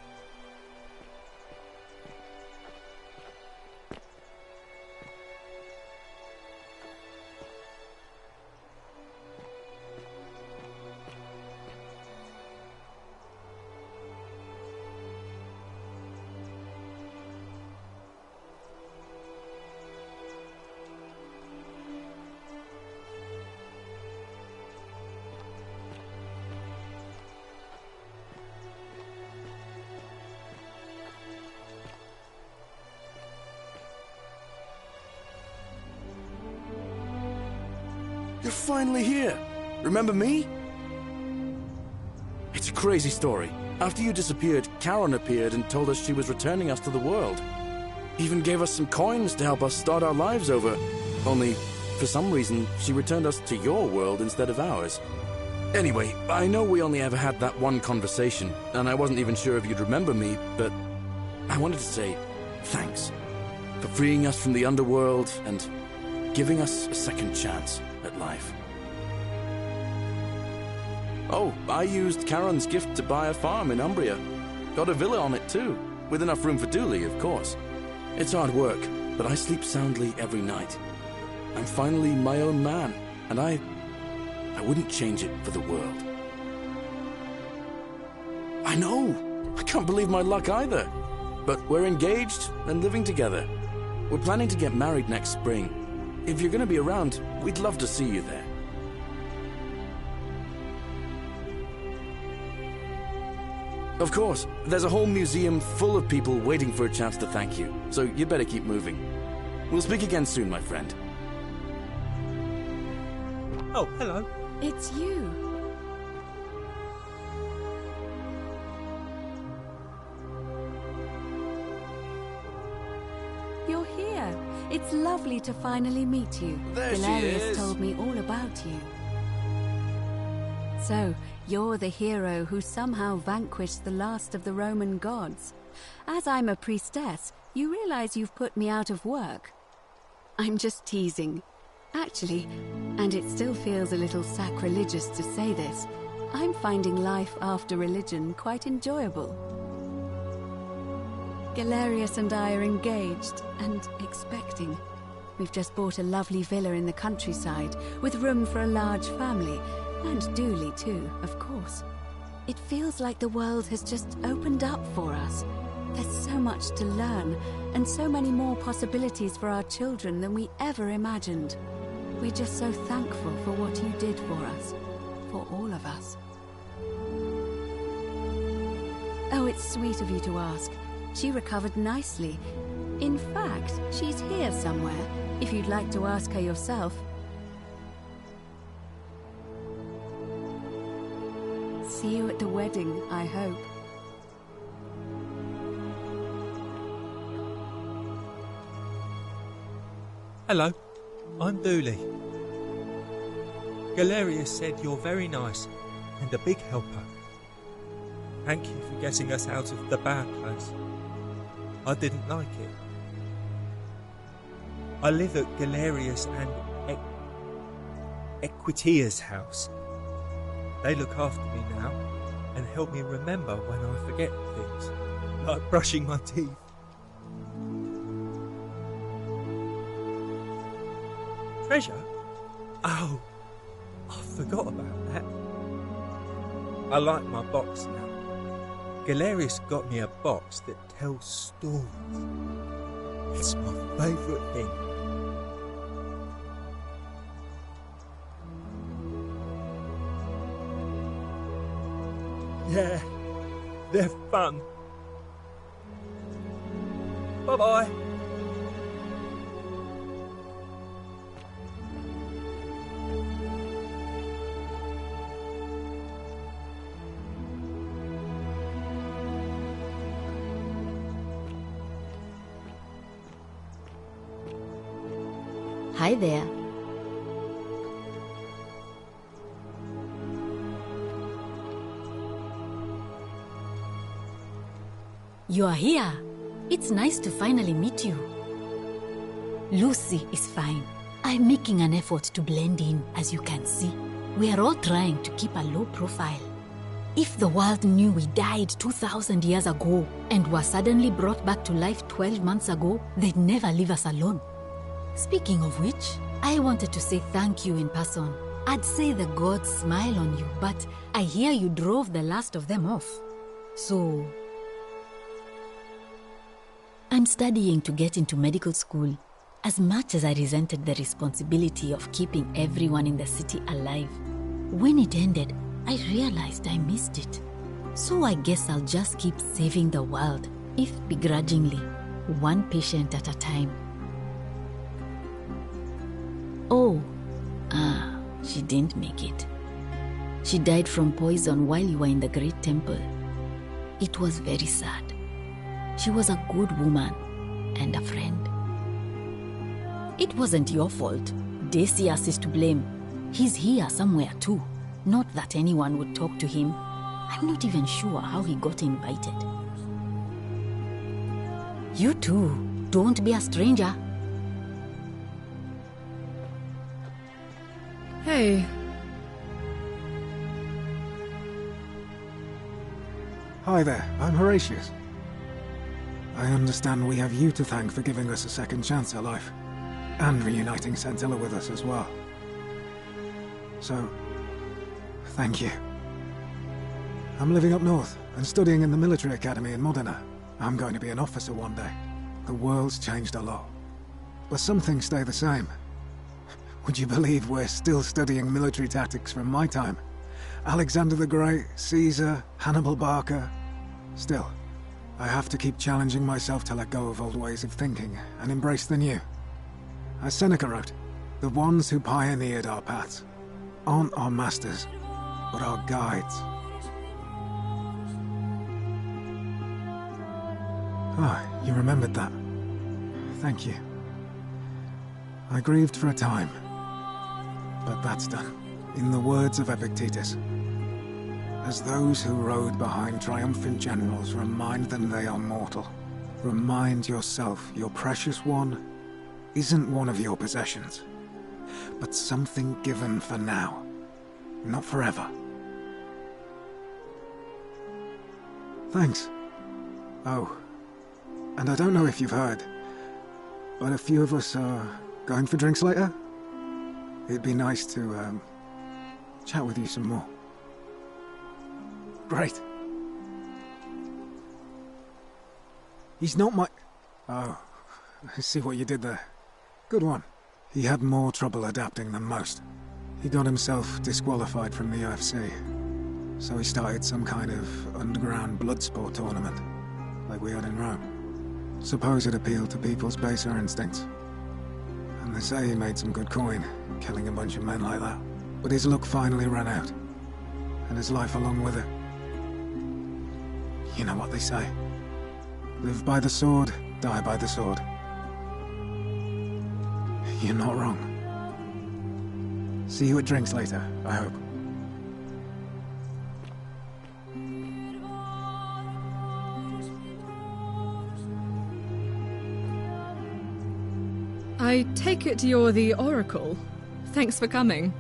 You're finally here. Remember me? It's a crazy story. After you disappeared, Karen appeared and told us she was returning us to the world. Even gave us some coins to help us start our lives over. Only, for some reason, she returned us to your world instead of ours. Anyway, I know we only ever had that one conversation, and I wasn't even sure if you'd remember me, but I wanted to say thanks for freeing us from the underworld and giving us a second chance at life. Oh, I used Karen's gift to buy a farm in Umbria. Got a villa on it too, with enough room for Dooley, of course. It's hard work, but I sleep soundly every night. I'm finally my own man, and I wouldn't change it for the world. I know! I can't believe my luck either. But we're engaged and living together. We're planning to get married next spring. If you're going to be around, we'd love to see you there. Of course, there's a whole museum full of people waiting for a chance to thank you, so you better keep moving. We'll speak again soon, my friend. Oh, hello. It's you. You're here. It's lovely to finally meet you. There she Galerius is. told me all about you. So, you're the hero who somehow vanquished the last of the Roman gods. As I'm a priestess, you realize you've put me out of work. I'm just teasing. Actually, and it still feels a little sacrilegious to say this, I'm finding life after religion quite enjoyable. Galerius and I are engaged and expecting. We've just bought a lovely villa in the countryside with room for a large family, and Dooley too, of course. It feels like the world has just opened up for us. There's so much to learn, and so many more possibilities for our children than we ever imagined. We're just so thankful for what you did for us, for all of us. Oh, it's sweet of you to ask. She recovered nicely. In fact, she's here somewhere, if you'd like to ask her yourself. See you at the wedding, I hope. Hello, I'm Dooley. Galerius said you're very nice and a big helper. Thank you for getting us out of the bad place. I didn't like it. I live at Galerius and Equitia's house. They look after me now and help me remember when I forget things, like brushing my teeth. Treasure? Oh, I forgot about that. I like my box now. Galerius got me a box that tells stories. It's my favourite thing. Yeah, they're fun. Bye-bye. Hi there. You are here. It's nice to finally meet you. Lucy is fine. I'm making an effort to blend in, as you can see. We are all trying to keep a low profile. If the world knew we died 2,000 years ago and were suddenly brought back to life 12 months ago, they'd never leave us alone. Speaking of which, I wanted to say thank you in person. I'd say the gods smile on you, but I hear you drove the last of them off. So I'm studying to get into medical school. As much as I resented the responsibility of keeping everyone in the city alive, when it ended, I realized I missed it. So I guess I'll just keep saving the world, if begrudgingly, one patient at a time. Oh, she didn't make it. She died from poison while you were in the Great Temple. It was very sad. She was a good woman and a friend. It wasn't your fault. Decius is to blame. He's here somewhere too. Not that anyone would talk to him. I'm not even sure how he got invited. You too. Don't be a stranger. Hey. Hi there, I'm Horatius. I understand we have you to thank for giving us a second chance at life, and reuniting Scintilla with us as well. So, thank you. I'm living up north and studying in the military academy in Modena. I'm going to be an officer one day. The world's changed a lot, but some things stay the same. Would you believe we're still studying military tactics from my time? Alexander the Great, Caesar, Hannibal Barca. Still, I have to keep challenging myself to let go of old ways of thinking and embrace the new. As Seneca wrote, the ones who pioneered our paths aren't our masters, but our guides. Ah, you remembered that. Thank you. I grieved for a time, but that's done. In the words of Epictetus, as those who rode behind triumphant generals remind them they are mortal, remind yourself your precious one isn't one of your possessions, but something given for now, not forever. Thanks. Oh, and I don't know if you've heard, but a few of us are going for drinks later. It'd be nice to, chat with you some more. Great. He's not my... Oh, I see what you did there. Good one. He had more trouble adapting than most. He got himself disqualified from the UFC, so he started some kind of underground blood sport tournament, like we had in Rome. Suppose it appealed to people's baser instincts. And they say he made some good coin, killing a bunch of men like that. But his luck finally ran out, and his life along with it. You know what they say. Live by the sword, die by the sword. You're not wrong. See you at drinks later, I hope. I take it you're the Oracle. Thanks for coming.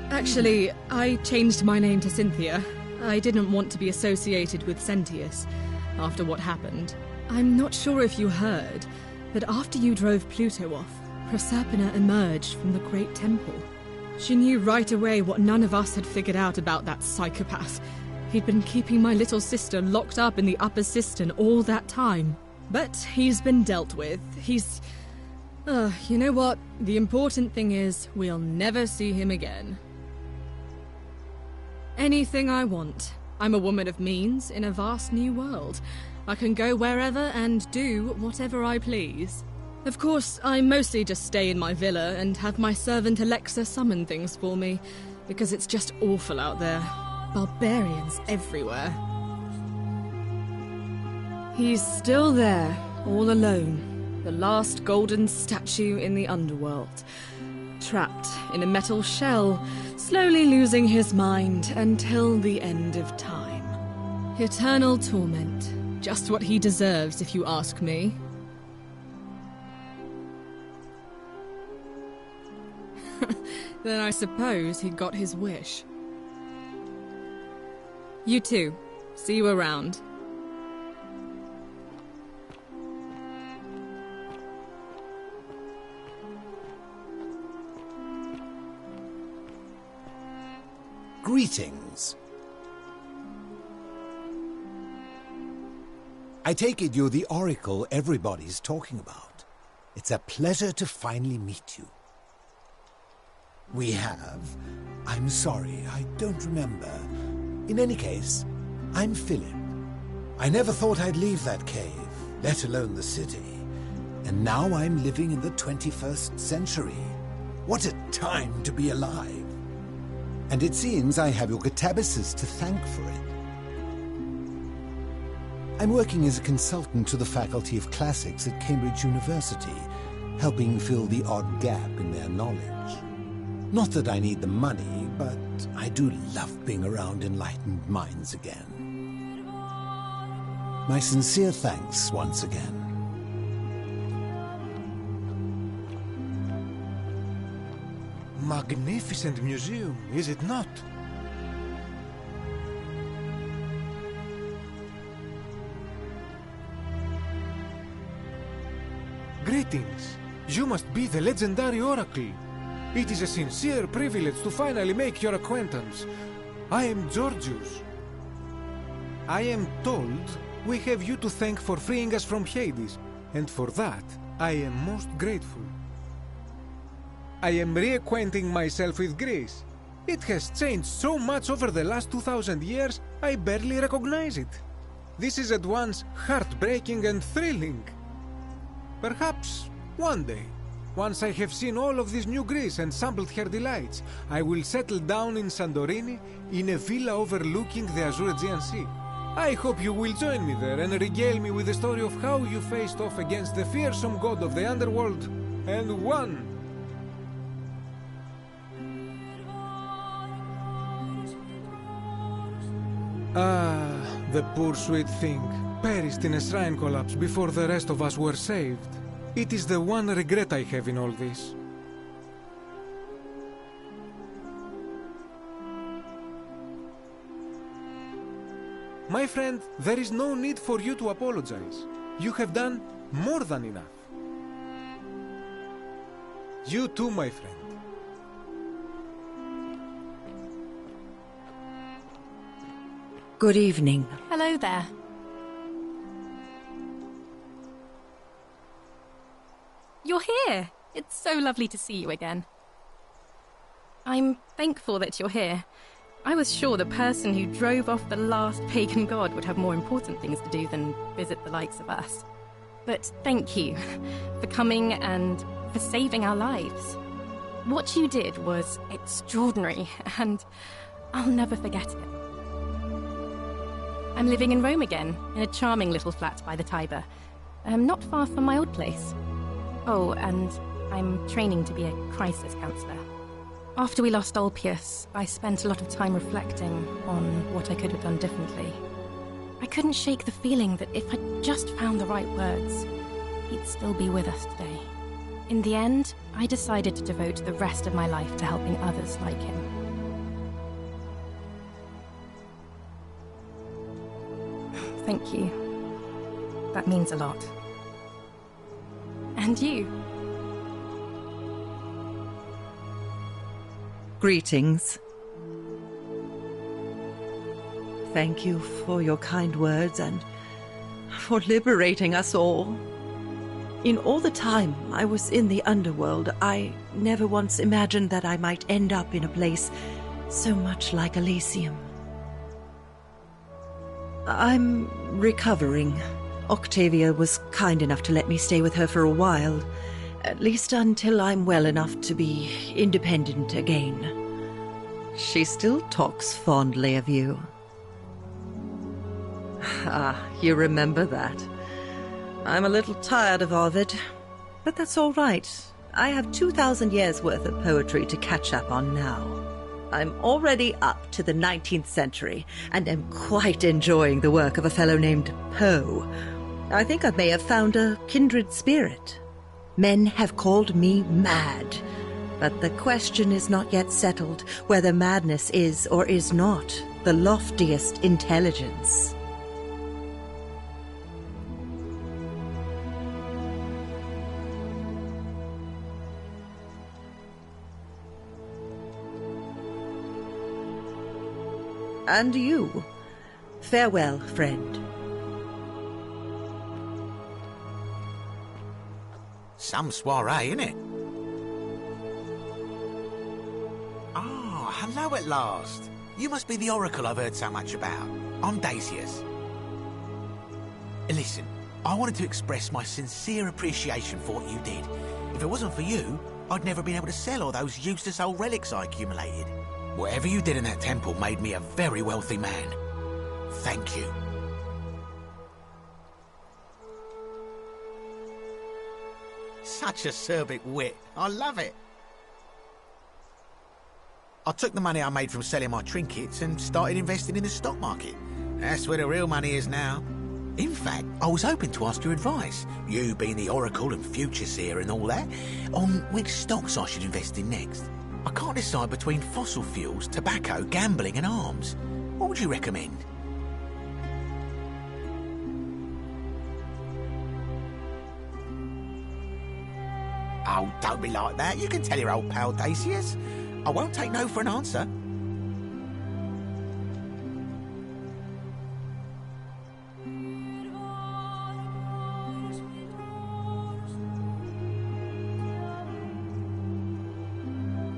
Actually, I changed my name to Cynthia. I didn't want to be associated with Sentius after what happened. I'm not sure if you heard, but after you drove Pluto off, Proserpina emerged from the Great Temple. She knew right away what none of us had figured out about that psychopath. He'd been keeping my little sister locked up in the upper cistern all that time. But he's been dealt with. He's... you know what? The important thing is, we'll never see him again. Anything I want. I'm a woman of means in a vast new world. I can go wherever and do whatever I please. Of course, I mostly just stay in my villa and have my servant Alexa summon things for me, because it's just awful out there. Barbarians everywhere. He's still there, all alone, the last golden statue in the underworld. Trapped in a metal shell, slowly losing his mind until the end of time. Eternal torment. Just what he deserves, if you ask me. Then I suppose he got his wish. You too. See you around. Greetings. I take it you're the oracle everybody's talking about. It's a pleasure to finally meet you. We have... I'm sorry, I don't remember. In any case, I'm Philip. I never thought I'd leave that cave, let alone the city. And now I'm living in the 21st century. What a time to be alive. And it seems I have your Catabasis to thank for it. I'm working as a consultant to the Faculty of Classics at Cambridge University, helping fill the odd gap in their knowledge. Not that I need the money, but I do love being around enlightened minds again. My sincere thanks once again. Magnificent museum, is it not? Greetings. You must be the legendary oracle. It is a sincere privilege to finally make your acquaintance. I am Georgius. I am told we have you to thank for freeing us from Hades, and for that I am most grateful. I am reacquainting myself with Greece. It has changed so much over the last 2,000 years, I barely recognize it. This is at once heartbreaking and thrilling. Perhaps one day, once I have seen all of this new Greece and sampled her delights, I will settle down in Santorini in a villa overlooking the azure Aegean Sea. I hope you will join me there and regale me with the story of how you faced off against the fearsome god of the underworld and won. Ah, the poor sweet thing perished in a shrine collapse before the rest of us were saved. It is the one regret I have in all this. My friend, there is no need for you to apologize. You have done more than enough. You too, my friend. Good evening. Hello there. You're here! It's so lovely to see you again. I'm thankful that you're here. I was sure the person who drove off the last pagan god would have more important things to do than visit the likes of us. But thank you for coming and for saving our lives. What you did was extraordinary, and I'll never forget it. I'm living in Rome again, in a charming little flat by the Tiber, not far from my old place. Oh, and I'm training to be a crisis counsellor. After we lost Ulpius, I spent a lot of time reflecting on what I could have done differently. I couldn't shake the feeling that if I'd just found the right words, he'd still be with us today. In the end, I decided to devote the rest of my life to helping others like him. Thank you. That means a lot. And you. Greetings. Thank you for your kind words and for liberating us all. In all the time I was in the underworld, I never once imagined that I might end up in a place so much like Elysium. I'm recovering. Octavia was kind enough to let me stay with her for a while, at least until I'm well enough to be independent again. She still talks fondly of you. Ah, you remember that. I'm a little tired of Ovid, but that's all right. I have 2,000 years' worth of poetry to catch up on now. I'm already up to the 19th century, and am quite enjoying the work of a fellow named Poe. I think I may have found a kindred spirit. Men have called me mad, but the question is not yet settled whether madness is or is not the loftiest intelligence. And you, farewell, friend. Some soiree, innit? Ah, hello at last. You must be the oracle I've heard so much about. I'm Dacius. Listen, I wanted to express my sincere appreciation for what you did. If it wasn't for you, I'd never been able to sell all those useless old relics I accumulated. Whatever you did in that temple made me a very wealthy man. Thank you. Such acerbic wit. I love it. I took the money I made from selling my trinkets and started investing in the stock market. That's where the real money is now. In fact, I was hoping to ask your advice, you being the oracle and future seer and all that, on which stocks I should invest in next. I can't decide between fossil fuels, tobacco, gambling and arms. What would you recommend? Oh, don't be like that. You can tell your old pal Dacius. I won't take no for an answer.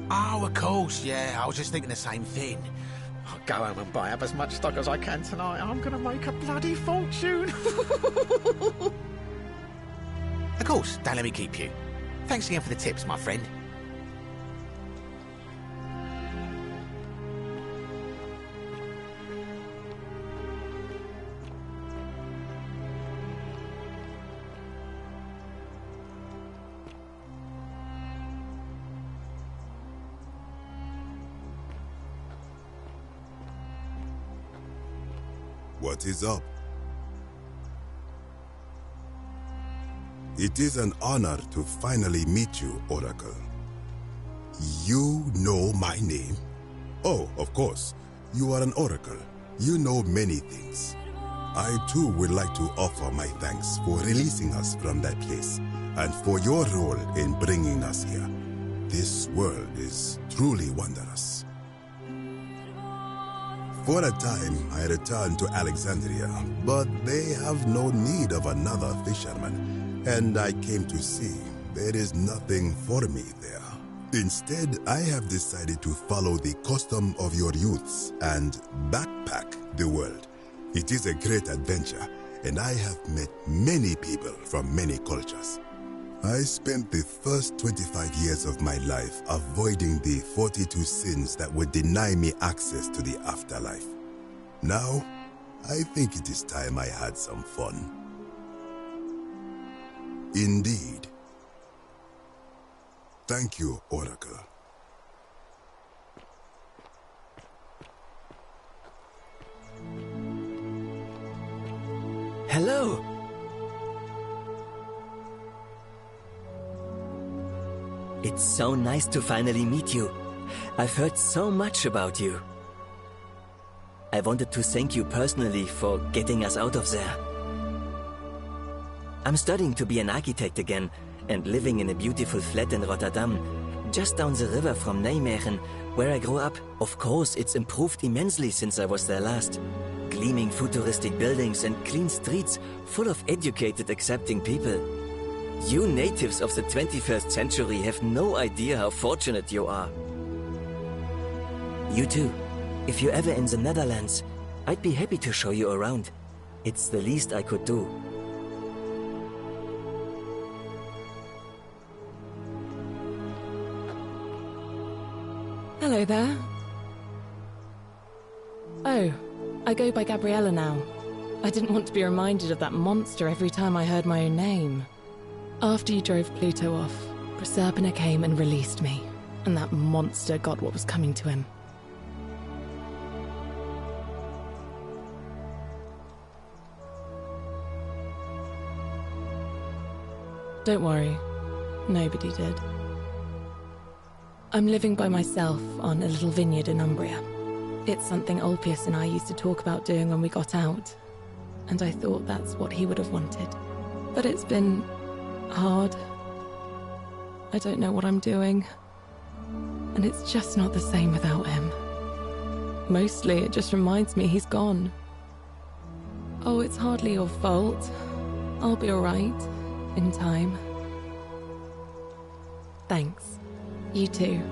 Oh, of course, yeah. I was just thinking the same thing. I'll go home and buy up as much stock as I can tonight. I'm going to make a bloody fortune. Of course, don't let me keep you. Thanks again for the tips, my friend. What is up? It is an honor to finally meet you, Oracle. You know my name? Oh, of course. You are an Oracle. You know many things. I too would like to offer my thanks for releasing us from that place and for your role in bringing us here. This world is truly wondrous. For a time, I returned to Alexandria, but they have no need of another fisherman, and I came to see there is nothing for me there. Instead, I have decided to follow the custom of your youths and backpack the world. It is a great adventure, and I have met many people from many cultures. I spent the first 25 years of my life avoiding the 42 sins that would deny me access to the afterlife. Now, I think it is time I had some fun. Indeed. Thank you, Oracle. Hello. It's so nice to finally meet you. I've heard so much about you. I wanted to thank you personally for getting us out of there. I'm studying to be an architect again and living in a beautiful flat in Rotterdam, just down the river from Nijmegen, where I grew up. Of course, it's improved immensely since I was there last. Gleaming futuristic buildings and clean streets full of educated, accepting people. You natives of the 21st century have no idea how fortunate you are. You too. If you're ever in the Netherlands, I'd be happy to show you around. It's the least I could do. Hello there. Oh, I go by Gabriella now. I didn't want to be reminded of that monster every time I heard my own name. After you drove Pluto off, Proserpina came and released me, and that monster got what was coming to him. Don't worry, nobody did. I'm living by myself on a little vineyard in Umbria. It's something Ulpius and I used to talk about doing when we got out, and I thought that's what he would have wanted. But it's been hard. I don't know what I'm doing, and it's just not the same without him. Mostly it just reminds me he's gone. Oh, it's hardly your fault. I'll be alright. In time. Thanks. You too.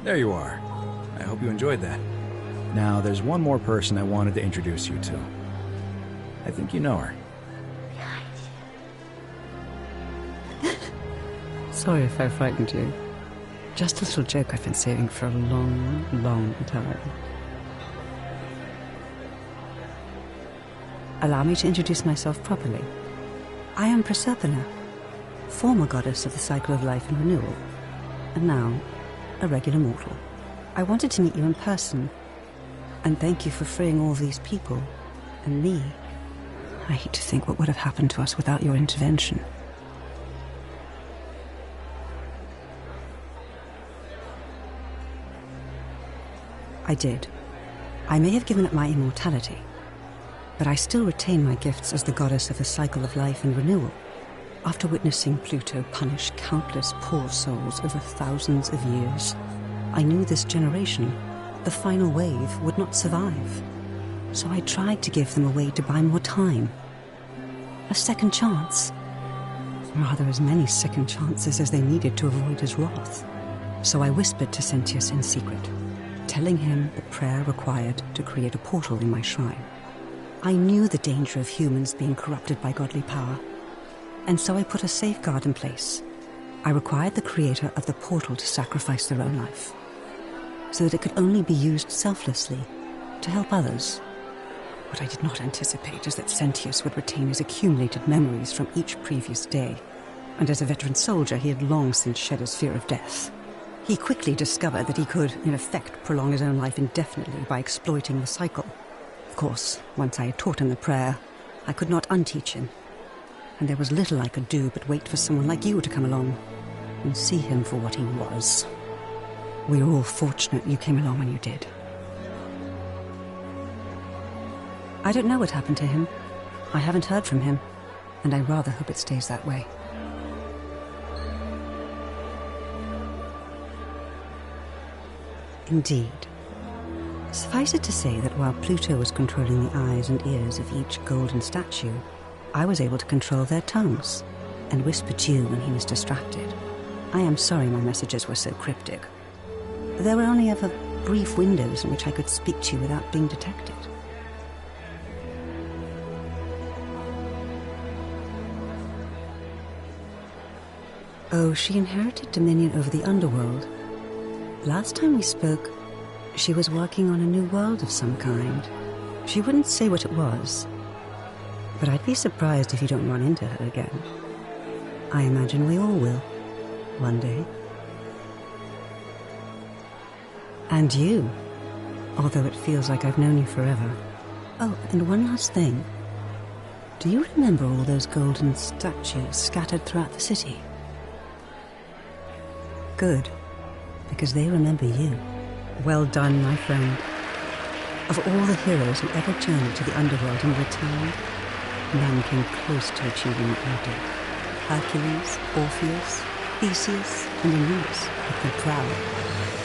There you are. I hope you enjoyed that. Now, there's one more person I wanted to introduce you to. I think you know her. Sorry if I frightened you. Just a little joke I've been saving for a long, long time. Allow me to introduce myself properly. I am Proserpina, former goddess of the cycle of life and renewal, and now a regular mortal. I wanted to meet you in person, and thank you for freeing all these people, and me. I hate to think what would have happened to us without your intervention. I did. I may have given up my immortality, but I still retain my gifts as the goddess of the cycle of life and renewal. After witnessing Pluto punish countless poor souls over thousands of years, I knew this generation, the final wave, would not survive. So I tried to give them a way to buy more time. A second chance. Rather, as many second chances as they needed to avoid his wrath. So I whispered to Sentius in secret, telling him the prayer required to create a portal in my shrine. I knew the danger of humans being corrupted by godly power, and so I put a safeguard in place. I required the creator of the portal to sacrifice their own life, so that it could only be used selflessly to help others. What I did not anticipate is that Sentius would retain his accumulated memories from each previous day, and as a veteran soldier he had long since shed his fear of death. He quickly discovered that he could, in effect, prolong his own life indefinitely by exploiting the cycle. Of course, once I had taught him the prayer, I could not unteach him, and there was little I could do but wait for someone like you to come along and see him for what he was. We are all fortunate you came along when you did. I don't know what happened to him. I haven't heard from him, and I rather hope it stays that way. Indeed. Suffice it to say that while Pluto was controlling the eyes and ears of each golden statue, I was able to control their tongues. and whisper to you when he was distracted. I am sorry my messages were so cryptic. There were only ever brief windows in which I could speak to you without being detected. Oh, she inherited dominion over the underworld. Last time we spoke, she was working on a new world of some kind. She wouldn't say what it was, but I'd be surprised if you don't run into her again. I imagine we all will, one day. And you, although it feels like I've known you forever. Oh, and one last thing. Do you remember all those golden statues scattered throughout the city? Good, because they remember you. Well done, my friend. Of all the heroes who ever journeyed to the underworld and returned, none came close to achieving what you did. Hercules, Orpheus, Theseus, and Aeneas would be proud.